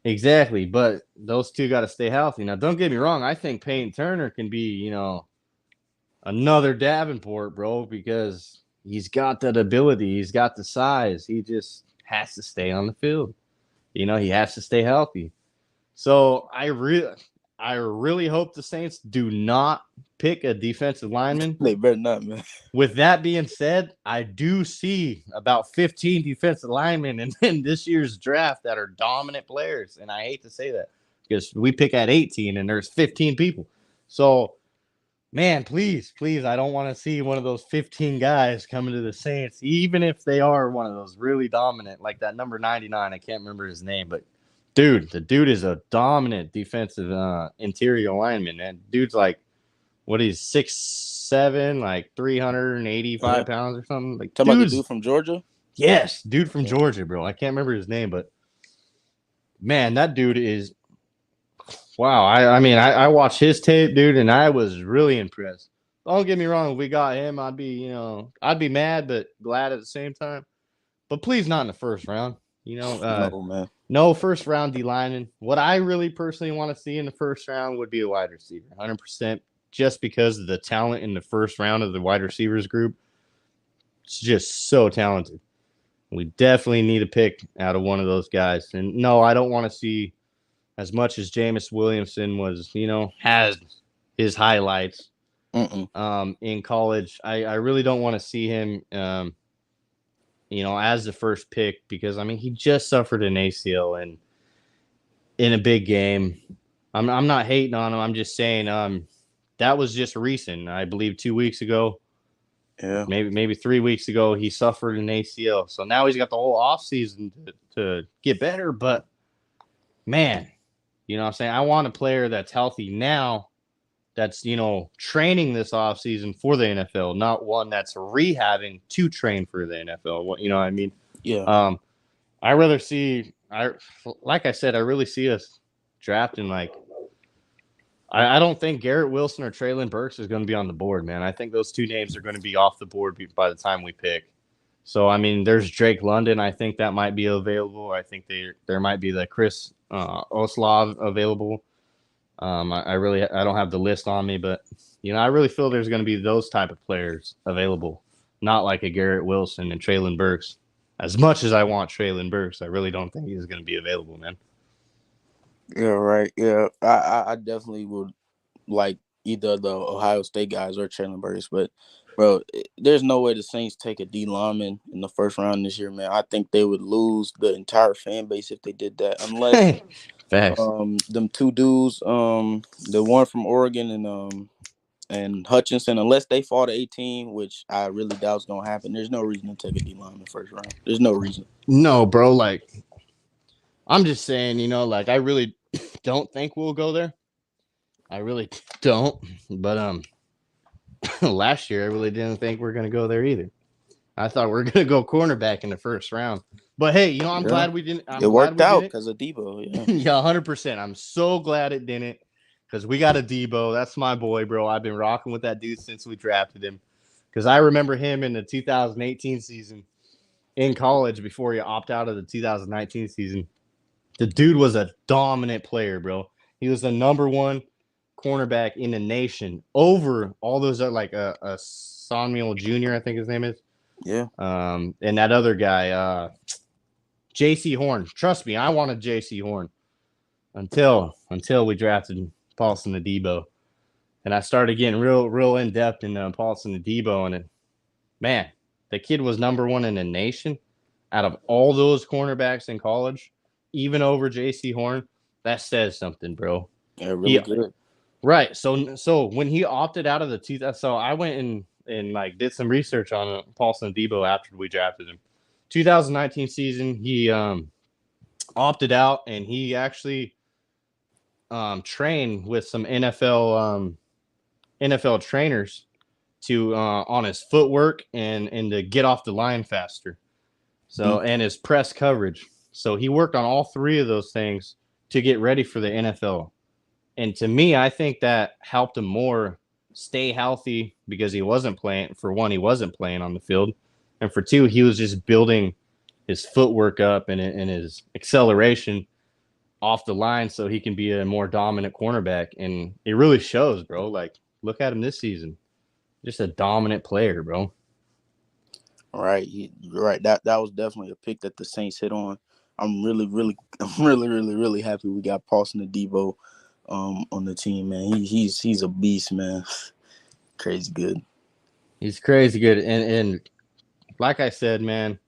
Exactly. But those two got to stay healthy. Now, don't get me wrong. I think Payton Turner can be, another Davenport, bro, because he's got that ability. He's got the size. He just has to stay on the field. He has to stay healthy. So I really hope the Saints do not pick a defensive lineman. They better not, man. With that being said, I do see about 15 defensive linemen in this year's draft that are dominant players. And I hate to say that because we pick at 18 and there's 15 people. So, man, please, I don't want to see one of those 15 guys coming to the Saints, even if they are one of those really dominant, like that number 99. I can't remember his name, but the dude is a dominant defensive interior lineman, man. Dude's like, he's 6'7", like 385 pounds or something. Like, talking about the dude from Georgia? Yes, dude from Georgia, bro. I can't remember his name, but man, that dude is wow. I watched his tape, dude, and I was really impressed. Don't get me wrong, if we got him, I'd be mad but glad at the same time. But please not in the first round. No, man. No first round D lineman. What I really personally want to see in the first round would be a wide receiver, 100%, just because of the talent in the first round of the wide receivers group. It's just so talented. We definitely need a pick out of one of those guys. And no, I don't want to see as much as Jameis Williamson was, has his highlights in college. I really don't want to see him, as the first pick because, he just suffered an ACL and in a big game. I'm not hating on him. I'm just saying that was just recent. I believe 2 weeks ago. Yeah. Maybe 3 weeks ago, he suffered an ACL. So now he's got the whole offseason to get better. But, man, you know what I'm saying? I want a player that's healthy now that's, training this offseason for the NFL, not one that's rehabbing to train for the NFL. You know what I mean? Yeah. I rather see like I said, I really see us drafting like I don't think Garrett Wilson or Treylon Burks is going to be on the board, man. I think those two names are going to be off the board by the time we pick. So I mean, there's Drake London. I think that might be available. I think there might be the Chris Oslov available. I don't have the list on me, but I really feel there's going to be those type of players available, not like a Garrett Wilson and Traylon Burks. As much as I want Traylon Burks, I really don't think he's going to be available, man. Yeah, right. Yeah, I definitely would like either the Ohio State guys or Traylon Burks, but bro, there's no way the Saints take a D lineman in the first round this year, man. I think they would lose the entire fan base if they did that, unless Facts. them two dudes, the one from Oregon and Hutchinson, unless they fall to 18, which I really doubt is gonna happen. There's no reason to take a D lineman first round. There's no reason. No, bro. Like, I'm just saying, like I really don't think we'll go there. I really don't. But last year I really didn't think we are gonna go there either. I thought we are gonna go cornerback in the first round. But hey, I'm glad we didn't. I'm it glad worked we out didn't. because of Debo. Yeah, Yeah, 100%. I'm so glad it didn't because we got a Debo. That's my boy, bro. I've been rocking with that dude since we drafted him. Because I remember him in the 2018 season in college before he opted out of the 2019 season. The dude was a dominant player, bro. He was the number one cornerback in the nation over all those like a Samuel Jr. I think his name is. yeah. And that other guy, J.C. Horn. Trust me, I wanted J.C. Horn until we drafted Paulson Adebo, and I started getting real in depth in Paulson Adebo, and man, the kid was number one in the nation out of all those cornerbacks in college, even over J.C. Horn. That says something, bro. Yeah, really good. Right. So when he opted out of the 2000, so I went and like did some research on Paulson Adebo after we drafted him. 2019 season, he opted out, and he actually trained with some NFL trainers to on his footwork and to get off the line faster. So and his press coverage. So he worked on all three of those things to get ready for the NFL. And to me, I think that helped him more stay healthy because he wasn't playing. For one, he wasn't playing on the field. And for two, he was just building his footwork up and his acceleration off the line so he can be a more dominant cornerback. And it really shows, bro. Like, look at him this season. Just a dominant player, bro. Right, right. That was definitely a pick that the Saints hit on. I'm really happy we got Paulson Adebo on the team, man. He's a beast, man. Crazy good. He's crazy good. And like I said, man,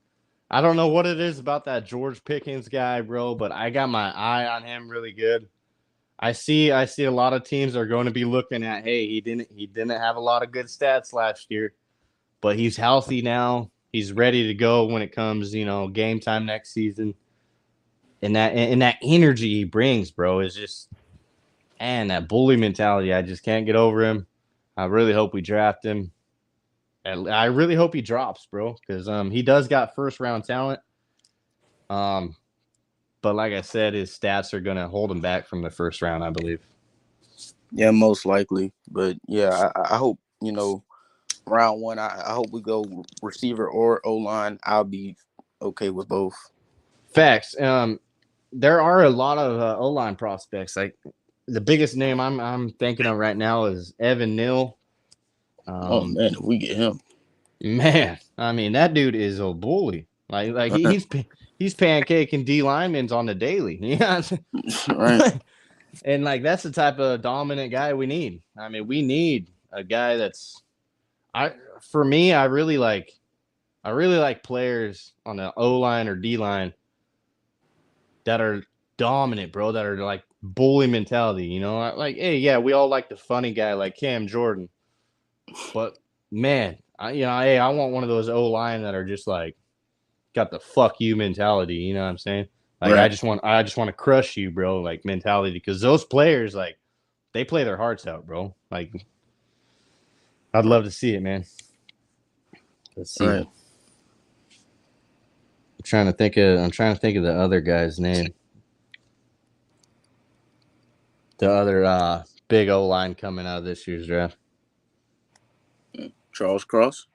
I don't know what it is about that George Pickens guy, bro, but I got my eye on him really good. I see a lot of teams are going to be looking at, hey, he didn't have a lot of good stats last year, but he's healthy now. He's ready to go when it comes, game time next season. And that energy he brings, bro, is just, and that bully mentality. I just can't get over him. I really hope we draft him. And I really hope he drops, bro, because he does got first round talent. But like I said, his stats are gonna hold him back from the first round, I believe. Yeah, most likely. But yeah, I hope round one. I hope we go receiver or O line. I'll be okay with both. Facts. There are a lot of O line prospects. Like the biggest name I'm thinking of right now is Evan Neal. Oh man, if we get him, man, I mean that dude is a bully. Like he's pancaking D linemen on the daily. Yeah, right. and like that's the type of dominant guy we need. I mean, we need a guy that's. For me, I really like players on the O line or D line that are dominant, bro. That are like bully mentality. Like, hey, yeah, we all like the funny guy like Cam Jordan, but man, hey, I want one of those O line that are just like got the fuck you mentality. You know what I'm saying? Like, Right. I just want to crush you, bro. Like mentality, because those players, like, they play their hearts out, bro. Like, I'd love to see it, man. Let's see. Right. I'm trying to think of the other guy's name. The other big O line coming out of this year's draft. Charles Cross.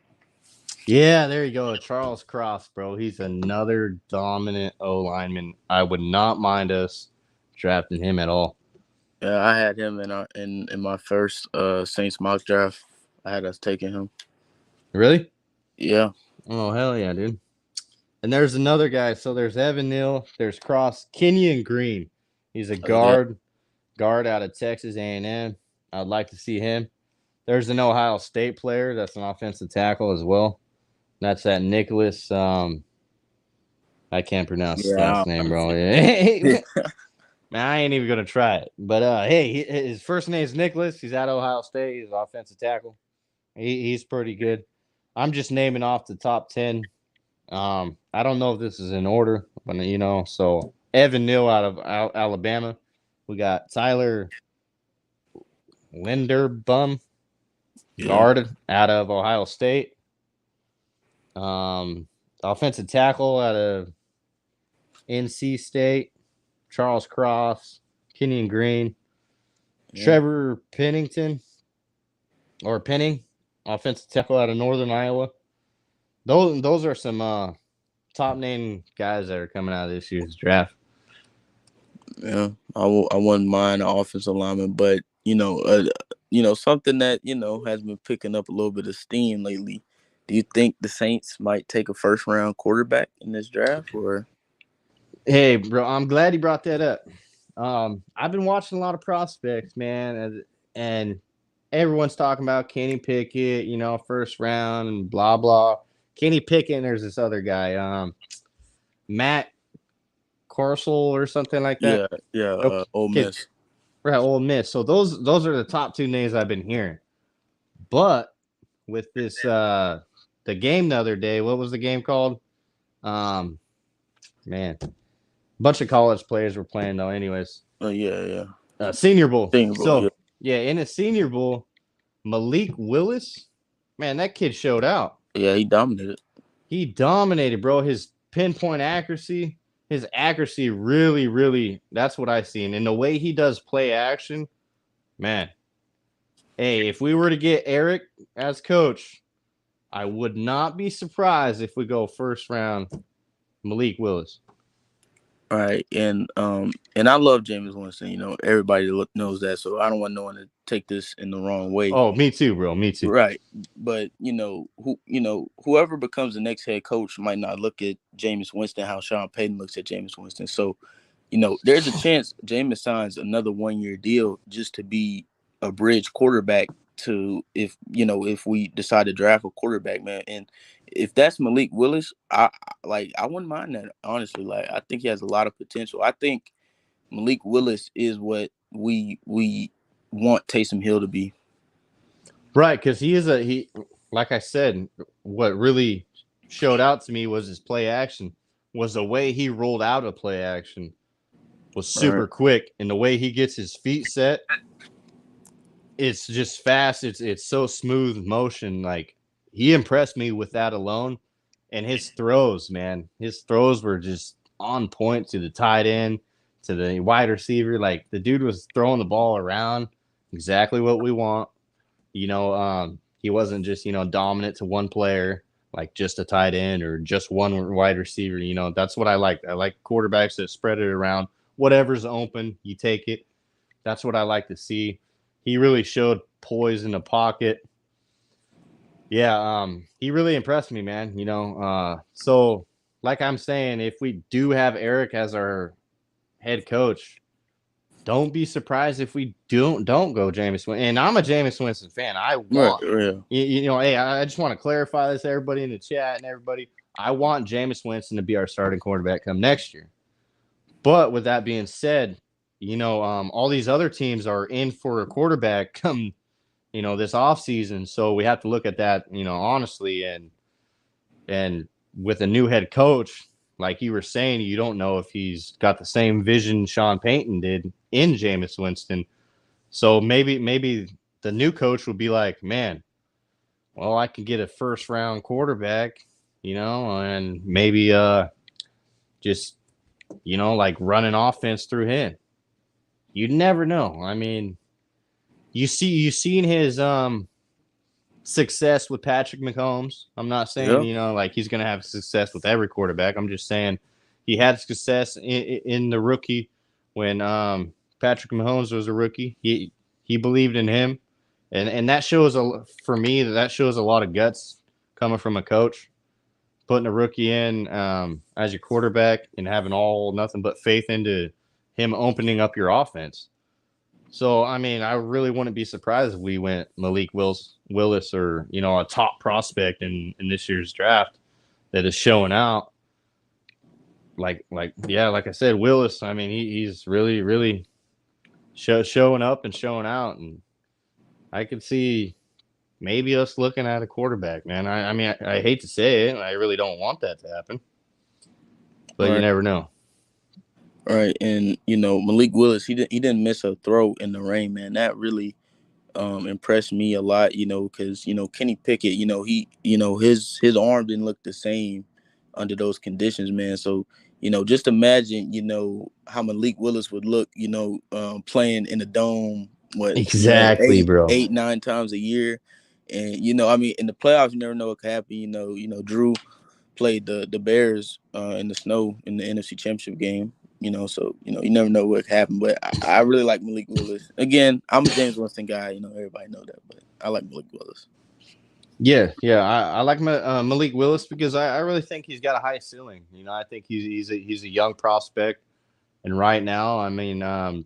Yeah, there you go. Charles Cross, bro. He's another dominant O lineman. I would not mind us drafting him at all. Yeah, I had him in my first Saints mock draft. I had us taking him. Really? Yeah. Oh, hell yeah, dude. And there's another guy. So there's Evan Neal. There's Cross. Kenyon Green. He's a Yeah. guard out of Texas A&M. I'd like to see him. There's an Ohio State player that's an offensive tackle as well. That's that Nicholas. I can't pronounce his Yeah. last name, bro. Yeah. Man, I ain't even gonna try it. But hey, his first name is Nicholas. He's at Ohio State. He's an offensive tackle. He's pretty good. I'm just naming off the top 10. I don't know if this is in order, but so Evan Neal out of Alabama. We got Tyler Linderbum, Yeah. guard out of Ohio State. Offensive tackle out of NC State. Charles Cross, Kenyon Green, Yeah. Trevor Pennington or Penning, offensive tackle out of Northern Iowa. Those are some top name guys that are coming out of this year's draft. Yeah. I wouldn't mind an offensive lineman, but something that has been picking up a little bit of steam lately. Do you think the Saints might take a first round quarterback in this draft, or? Hey, bro, I'm glad you brought that up. I've been watching a lot of prospects, man, and everyone's talking about Kenny Pickett, first round and blah blah. Kenny Pickett, and there's this other guy, Matt Corsul or something like that. Yeah. Ole Okay, Miss. right, Ole Miss. So those are the top two names I've been hearing. But with this the game the other day, what was the game called? Man, bunch of college players were playing though. Anyways, Yeah. Senior Bowl. Senior Bowl, So yeah, in a Senior Bowl, Malik Willis, man, that kid showed out. Yeah, he dominated. He dominated, bro. His pinpoint accuracy, his accuracy really, really, that's what I seen. And the way he does play action, man. Hey, if we were to get Eric as coach, I would not be surprised if we go first round Malik Willis. All right, and I love Jameis Winston. Everybody knows that, so I don't want no one to take this in the wrong way. Oh, me too, bro. Me too. Right, but whoever becomes the next head coach might not look at Jameis Winston how Sean Payton looks at Jameis Winston. So, there's a chance Jameis signs another 1-year deal just to be a bridge quarterback to if we decide to draft a quarterback, man. And if that's Malik Willis, I wouldn't mind that, honestly. Like, I think he has a lot of potential. I think Malik Willis is what we want Taysom Hill to be. Right, because he like I said, what really showed out to me was his play action, was the way he rolled out of play action was super quick, and the way he gets his feet set, it's just fast. It's so smooth motion. Like, he impressed me with that alone. And his throws, man, his throws were just on point to the tight end, to the wide receiver. Like, the dude was throwing the ball around, exactly what we want. He wasn't just, dominant to one player, like just a tight end or just one wide receiver. That's what I like. I like quarterbacks that spread it around. Whatever's open, you take it. That's what I like to see. He really showed poise in the pocket. Yeah, he really impressed me, man. So like I'm saying, if we do have Eric as our head coach, don't be surprised if we don't go Jameis Winston. And I'm a Jameis Winston fan. I want, hey, I just want to clarify this to everybody in the chat and everybody. I want Jameis Winston to be our starting quarterback come next year. But with that being said, all these other teams are in for a quarterback come, this offseason. So we have to look at that, honestly. And with a new head coach, like you were saying, you don't know if he's got the same vision Sean Payton did in Jameis Winston. So maybe the new coach would be like, man, well, I can get a first round quarterback, and maybe just, like run an offense through him. You never know. I mean, you seen his success with Patrick Mahomes. I'm not saying, like he's going to have success with every quarterback. I'm just saying he had success in the rookie when Patrick Mahomes was a rookie. He believed in him. And that shows, for me, that shows a lot of guts coming from a coach. Putting a rookie in as your quarterback and having all nothing but faith into him opening up your offense. So, I mean, I really wouldn't be surprised if we went Malik Willis or, a top prospect in this year's draft that is showing out. Like I said, Willis, I mean, he's really, really showing up and showing out. And I could see maybe us looking at a quarterback, man. I mean, I hate to say it. I really don't want that to happen. But you never know. Right, and Malik Willis, he didn't miss a throw in the rain, man. That really impressed me a lot, because Kenny Pickett, his arm didn't look the same under those conditions, man. So just imagine, how Malik Willis would look, playing in a dome, exactly, bro, 8-9 times a year, and I mean, in the playoffs, you never know what could happen. Drew played the Bears in the snow in the NFC Championship game. So you never know what happened, but I really like Malik Willis. Again, I'm a James Winston guy. Everybody know that, but I like Malik Willis. Yeah, I like Malik Willis because I really think he's got a high ceiling. I think he's a young prospect, and right now, I mean,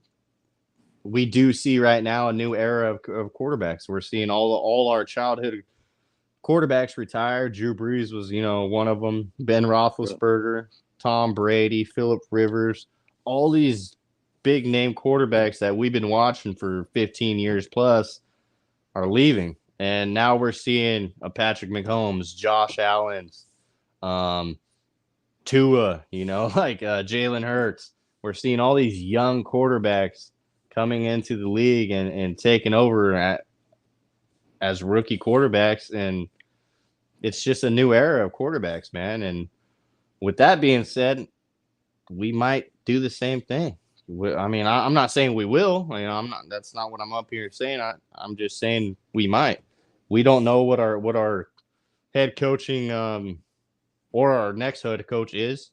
we do see right now a new era of quarterbacks. We're seeing all our childhood quarterbacks retire. Drew Brees was one of them. Ben Roethlisberger. Tom Brady, Phillip Rivers, all these big name quarterbacks that we've been watching for 15 years plus are leaving. And now we're seeing a Patrick Mahomes, Josh Allen, Tua, like Jalen Hurts. We're seeing all these young quarterbacks coming into the league and taking over as rookie quarterbacks. And it's just a new era of quarterbacks, man. And with that being said, we might do the same thing. I mean, I'm not saying we will. I'm not. That's not what I'm up here saying. I'm just saying we might. We don't know what our head coaching or our next head coach is,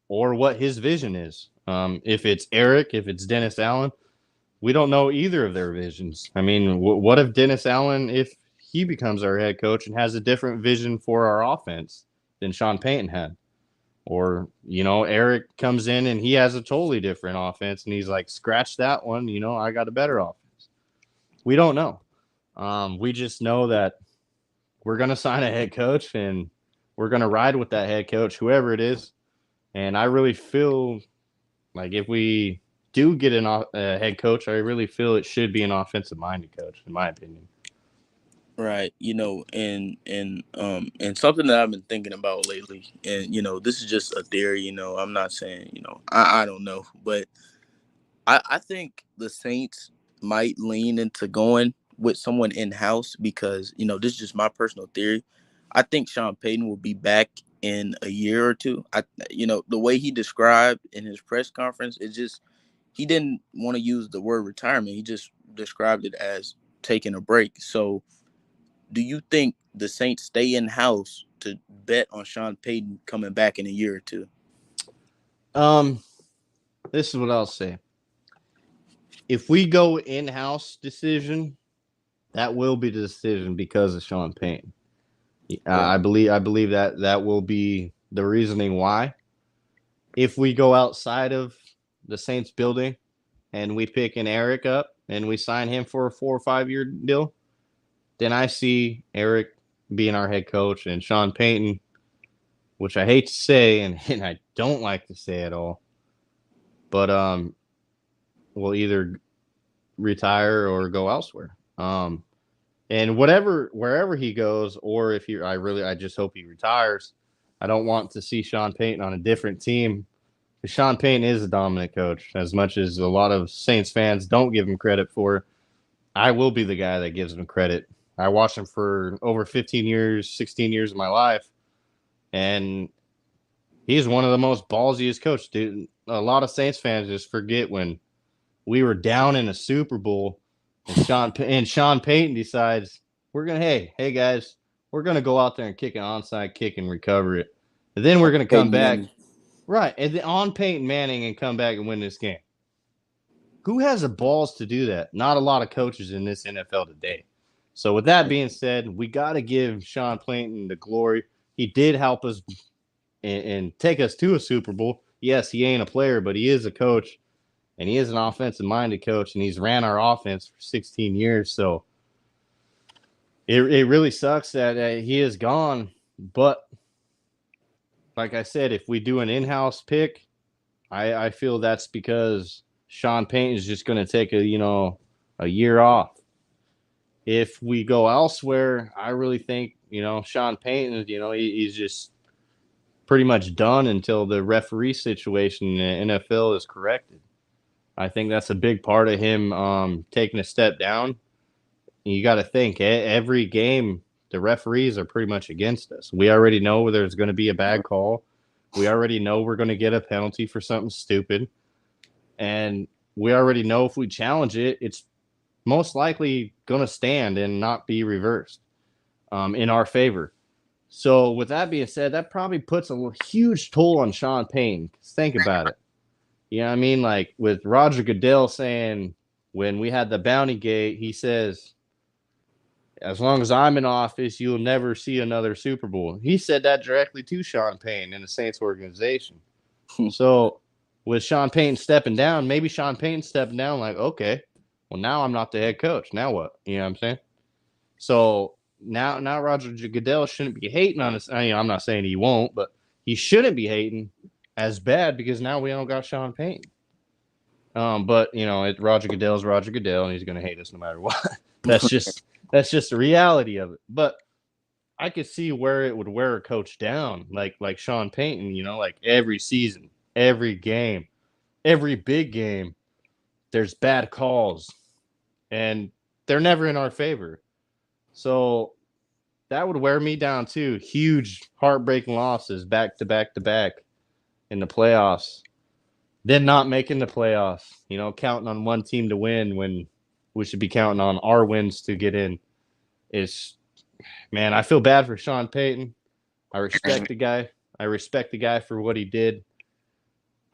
or what his vision is. If it's Eric, if it's Dennis Allen, we don't know either of their visions. I mean, what if Dennis Allen, if he becomes our head coach and has a different vision for our offense than Sean Payton had? Or, Eric comes in and he has a totally different offense and he's like, scratch that one. I got a better offense. We don't know. We just know that we're going to sign a head coach and we're going to ride with that head coach, whoever it is. And I really feel like if we do get a head coach, I really feel it should be an offensive minded coach, in my opinion. Right, and something that I've been thinking about lately, and this is just a theory. I'm not saying, I don't know, but I think the Saints might lean into going with someone in house because this is just my personal theory. I think Sean Payton will be back in a year or two. The way he described in his press conference, he didn't want to use the word retirement. He just described it as taking a break. So, do you think the Saints stay in house to bet on Sean Payton coming back in a year or two? This is what I'll say. If we go in-house decision, that will be the decision because of Sean Payton. I believe that will be the reasoning why. If we go outside of the Saints building and we pick an Eric up and we sign him for a 4 or 5 year deal, then I see Eric being our head coach and Sean Payton, which I hate to say and I don't like to say at all, but will either retire or go elsewhere. And wherever he goes, or if I just hope he retires. I don't want to see Sean Payton on a different team. Sean Payton is a dominant coach, as much as a lot of Saints fans don't give him credit for. I will be the guy that gives him credit. I watched him for over 15 years, 16 years of my life, and he's one of the most ballsiest coaches, dude. A lot of Saints fans just forget when we were down in a Super Bowl and Sean Payton decides, we're gonna hey guys, we're gonna go out there and kick an onside kick and recover it, and then we're gonna come Peyton back Manning. right and then on Peyton Manning and come back and win this game. Who has the balls to do that? Not a lot of coaches in this NFL today. So with that being said, we got to give Sean Payton the glory. He did help us and take us to a Super Bowl. Yes, he ain't a player, but he is a coach, and he is an offensive-minded coach, and he's ran our offense for 16 years. So it really sucks that he is gone. But like I said, if we do an in-house pick, I feel that's because Sean Payton is just going to take a year off. If we go elsewhere, I really think Sean Payton, he's just pretty much done until the referee situation in the NFL is corrected. I think that's a big part of him taking a step down. You got to think every game the referees are pretty much against us. We already know there's going to be a bad call. We already know we're going to get a penalty for something stupid. And we already know if we challenge it, it's most likely going to stand and not be reversed in our favor. So with that being said, that probably puts a huge toll on Sean Payton. Think about it. You know what I mean? Like with Roger Goodell saying when we had the bounty gate, he says, as long as I'm in office, you'll never see another Super Bowl. He said that directly to Sean Payton in the Saints organization. So with Sean Payton stepping down, maybe Sean Payton stepping down like, okay, well, now I'm not the head coach. Now what? You know what I'm saying? So now Roger Goodell shouldn't be hating on us. I'm not saying he won't, but he shouldn't be hating as bad because now we don't got Sean Payton. But Roger Goodell's Roger Goodell, and he's going to hate us no matter what. that's just the reality of it. But I could see where it would wear a coach down, like Sean Payton. Like every season, every game, every big game, there's bad calls, and they're never in our favor. So that would wear me down too. Huge heartbreaking losses back to back to back in the playoffs. Then not making the playoffs, counting on one team to win when we should be counting on our wins to get in. Man, I feel bad for Sean Payton. I respect the guy. I respect the guy for what he did.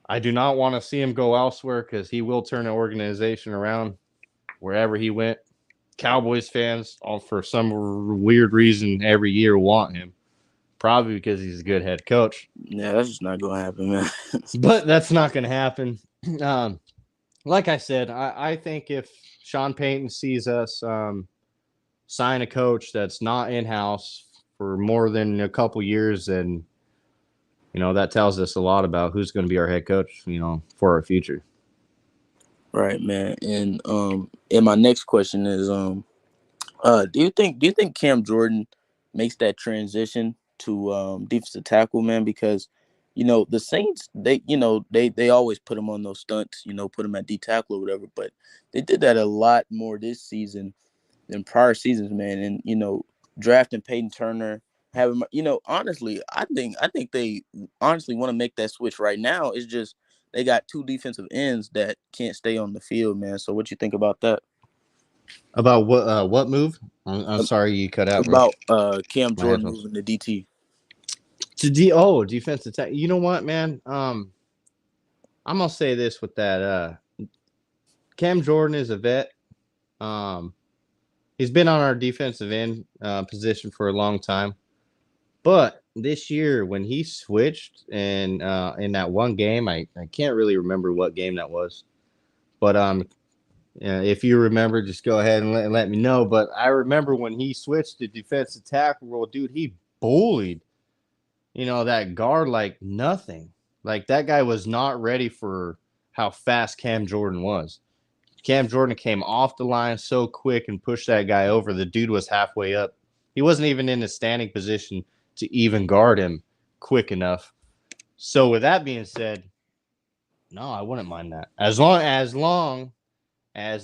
I do not want to see him go elsewhere because he will turn the organization around wherever he went. Cowboys fans, all for some weird reason, every year want him. Probably because he's a good head coach. Yeah, that's just not gonna happen, man. But that's not going to happen. Like I said, I think if Sean Payton sees us sign a coach that's not in-house for more than a couple years, then that tells us a lot about who's going to be our head coach, for our future. Right, man. And my next question is do you think Cam Jordan makes that transition to defensive tackle, man? Because the Saints, they always put him on those stunts, put him at D tackle or whatever, but they did that a lot more this season than prior seasons, man. And drafting Peyton Turner, having honestly, I think they honestly want to make that switch right now. It's just they got two defensive ends that can't stay on the field, man. So what you think about that? About what move? I'm sorry you cut out, bro. About Cam My Jordan headphones. moving to DT. To defensive tackle. You know what, man? I'm gonna say this with that. Cam Jordan is a vet. He's been on our defensive end position for a long time. But this year, when he switched and in that one game, I can't really remember what game that was. But if you remember, just go ahead and let me know. But I remember when he switched to defensive tackle role, dude, he bullied, that guard like nothing. Like that guy was not ready for how fast Cam Jordan was. Cam Jordan came off the line so quick and pushed that guy over. The dude was halfway up. He wasn't even in a standing position to even guard him quick enough. So with that being said, no, I wouldn't mind that. As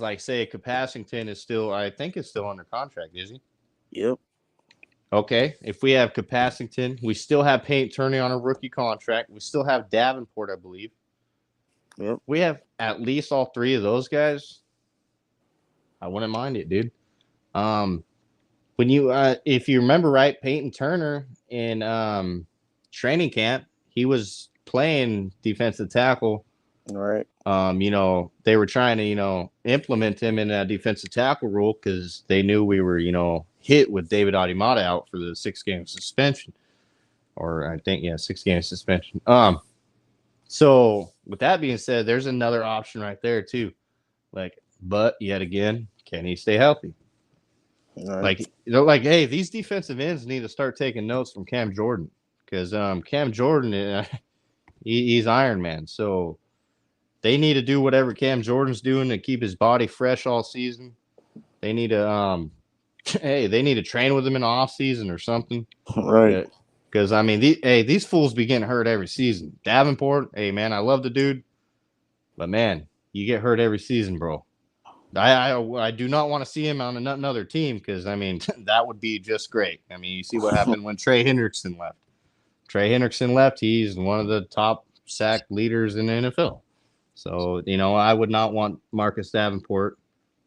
like say Capasington is still, I think it's still under contract, is he? Yep. Okay. If we have Capasington, we still have Payton Turner on a rookie contract. We still have Davenport, I believe. Yep. We have at least all three of those guys. I wouldn't mind it, dude. when you if you remember right, Payton Turner in training camp, he was playing defensive tackle. All right. They were trying to, implement him in a defensive tackle role because they knew we were, hit with David Adimata out for the 6-game suspension, or I think 6-game suspension. So with that being said, there's another option right there too. Like, but yet again, can he stay healthy? Right. Like, hey, these defensive ends need to start taking notes from Cam Jordan because Cam Jordan, he's Iron Man. So they need to do whatever Cam Jordan's doing to keep his body fresh all season. They need to, they need to train with him in the off season or something. Right. Because I mean, these fools be getting hurt every season. Davenport, hey man, I love the dude, but man, you get hurt every season, bro. I do not want to see him on another team because I mean that would be just great. I mean, you see what happened when Trey Hendrickson left. Trey Hendrickson left. He's one of the top sack leaders in the NFL. So I would not want Marcus Davenport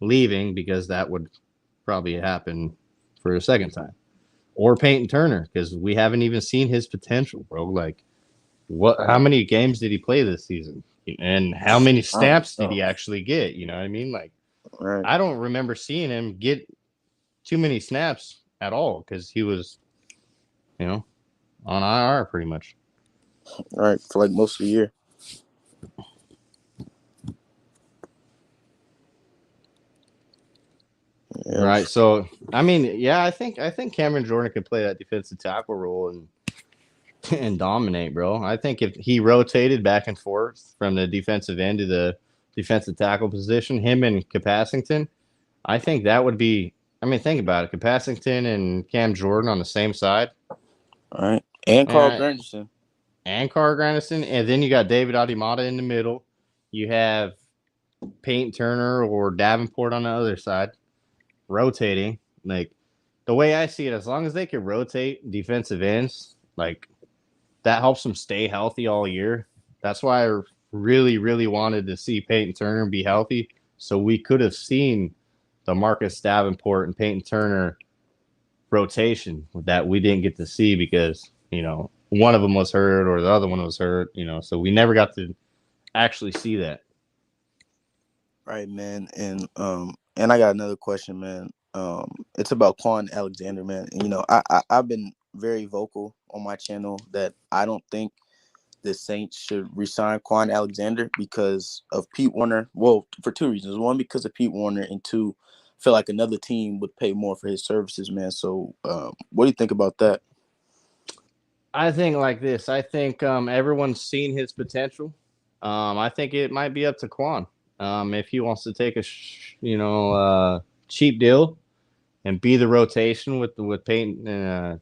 leaving because that would probably happen for a second time, or Payton Turner because we haven't even seen his potential, bro. Like, what? How many games did he play this season? And how many snaps did he actually get? You know what I mean? Like, right. I don't remember seeing him get too many snaps at all because he was, on IR pretty much. All right, for like most of the year. Yeah. Right. So, I mean, I think Cameron Jordan could play that defensive tackle role and dominate, bro. I think if he rotated back and forth from the defensive end to the defensive tackle position, him and Capasington, I think that would be. I mean, think about it: Capasington and Cam Jordan on the same side. All right, and Carl Granderson. And then you got David Adimata in the middle. You have Payton Turner or Davenport on the other side, rotating. Like, the way I see it, as long as they can rotate defensive ends, like, that helps them stay healthy all year. That's why I really, really wanted to see Payton Turner be healthy, so we could have seen the Marcus Davenport and Payton Turner rotation that we didn't get to see because, one of them was hurt or the other one was hurt, so we never got to actually see that. Right, man. And I got another question, man. It's about Quan Alexander, man. And, I've been very vocal on my channel that I don't think the Saints should resign Quan Alexander because of Pete Werner. Well, for two reasons. One, because of Pete Werner, and two, I feel like another team would pay more for his services, man. So what do you think about that? I think like this. I think everyone's seen his potential. I think it might be up to Quan if he wants to take a cheap deal and be the rotation with Payton.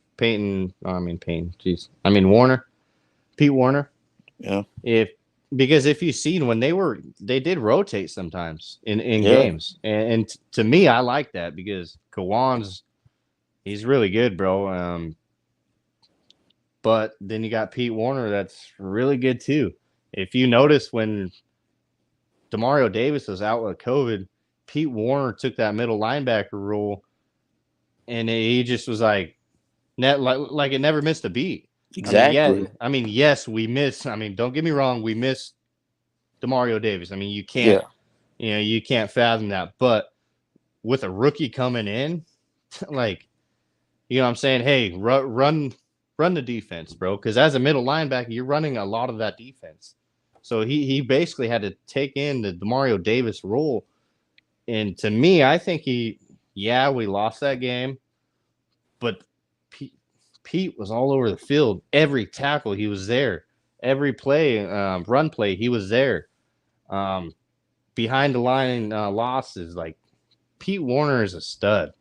Warner, Pete Werner. Yeah. Because if you've seen when they did rotate sometimes in games, and to me I like that because Kawan's he's really good, bro. But then you got Pete Werner that's really good too. If you notice when Demario Davis was out with COVID, Pete Werner took that middle linebacker role, and he just was like it never missed a beat. Exactly. Yes, we miss. Don't get me wrong, we miss Demario Davis. You can't, you can't fathom that. But with a rookie coming in, what I'm saying? Hey, run the defense, bro. Because as a middle linebacker, you're running a lot of that defense. So he basically had to take in the Demario Davis role. And to me, I think we lost that game, but Pete was all over the field. Every tackle, he was there. Every play, run play, he was there. Behind the line losses, like Pete Werner is a stud.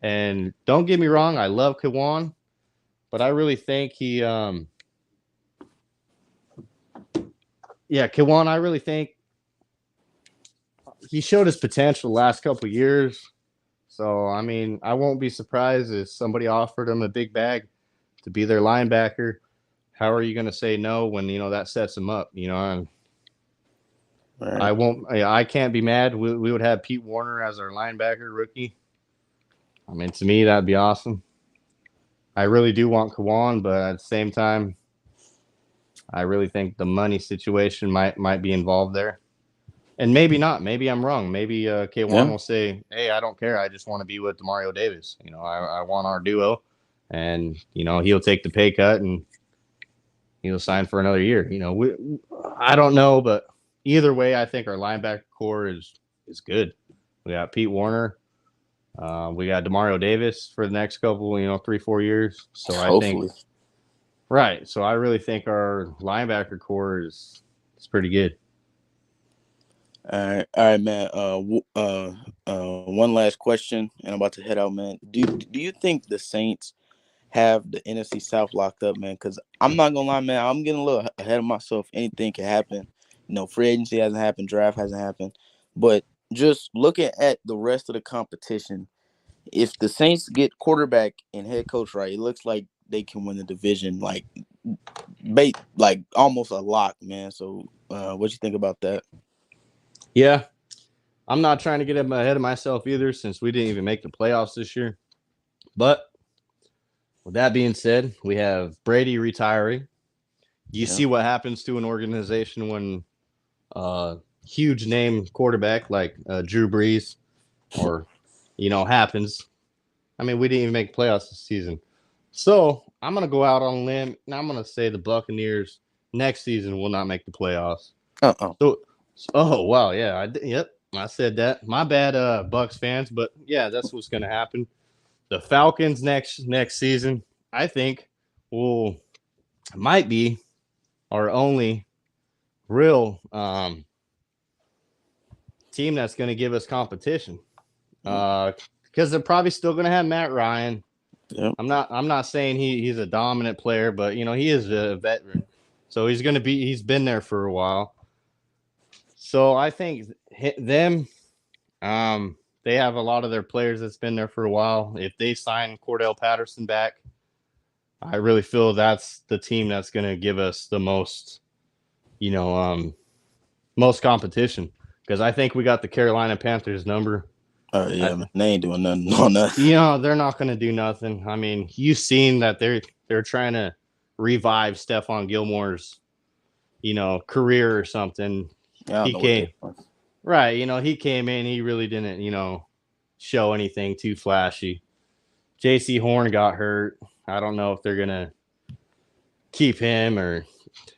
And don't get me wrong, I love Kawan, but I really think Kawan, I really think he showed his potential the last couple of years. So, I won't be surprised if somebody offered him a big bag to be their linebacker. How are you going to say no when, that sets him up? Right. I can't be mad. We would have Pete Werner as our linebacker rookie. I mean, to me, that'd be awesome. I really do want Kawan, but at the same time, I really think the money situation might be involved there. And maybe not. Maybe I'm wrong. Maybe K1 Yeah. will say, "Hey, I don't care. I just want to be with Demario Davis. I want our duo." And he'll take the pay cut and he'll sign for another year. I don't know, but either way, I think our linebacker core is good. We got Pete Warner. We got Demario Davis for the next couple, 3-4 years. So I think Hopefully. right. So I really think our linebacker core is pretty good. All right, man. One last question, and I'm about to head out, man. Do you think the Saints have the NFC South locked up, man? Because I'm not gonna lie, man. I'm getting a little ahead of myself. Anything can happen. Free agency hasn't happened, draft hasn't happened, but just looking at the rest of the competition, if the Saints get quarterback and head coach right, it looks like they can win the division, like almost a lock, man. So, what you think about that? Yeah, I'm not trying to get ahead of myself either, since we didn't even make the playoffs this year. But with that being said, we have Brady retiring. You Yeah. see what happens to an organization when huge name quarterback like Drew Brees or happens. I mean, we didn't even make playoffs this season. So I'm gonna go out on a limb and I'm gonna say the Buccaneers next season will not make the playoffs. Uh-uh. So, oh wow, yeah, yep, I said that. My bad, Bucks fans, but yeah, that's what's gonna happen. The Falcons next season, I think, might be our only real team that's going to give us competition. Because they're probably still going to have Matt Ryan. Yep. I'm not saying he's a dominant player, but he is a veteran, so he's been there for a while. So I think them, they have a lot of their players that's been there for a while. If they sign Cordell Patterson back, I really feel that's the team that's going to give us the most, most competition. Because I think we got the Carolina Panthers number. Oh yeah, man. They ain't doing nothing on that. They're not going to do nothing. I mean, you've seen that they're trying to revive Stephon Gilmore's, career or something. Yeah, I He don't know came what right. He came in. He really didn't, show anything too flashy. J.C. Horn got hurt. I don't know if they're gonna keep him or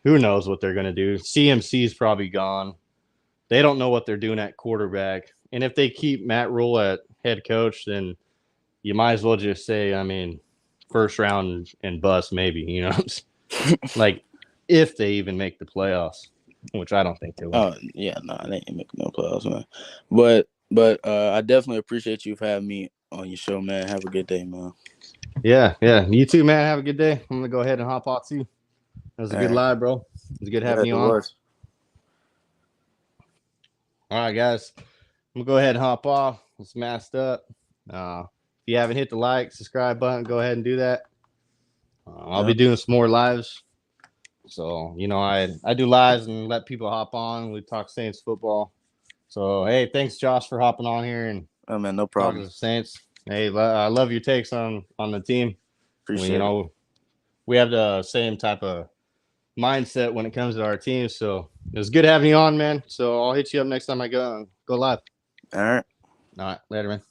who knows what they're gonna do. CMC's probably gone. They don't know what they're doing at quarterback. And if they keep Matt Rule at head coach, then you might as well just say, I mean, first round and bust maybe, like if they even make the playoffs, which I don't think they will. Oh yeah, they ain't making no playoffs, man. But I definitely appreciate you for having me on your show, man. Have a good day, man. Yeah. You too, man. Have a good day. I'm gonna go ahead and hop out too. That was a good live, bro. It was good having you on. All right, guys. I'm gonna go ahead and hop off. It's masked up. If you haven't hit the like, subscribe button, go ahead and do that. I'll be doing some more lives. So, I do lives and let people hop on. We talk Saints football. So, hey, thanks, Josh, for hopping on here and oh man, no problem. talking to the Saints. Hey, I love your takes on the team. Appreciate it. We have the same type of mindset when it comes to our team. So it was good having you on, man. So I'll hit you up next time I go live. All right. All right. Later, man.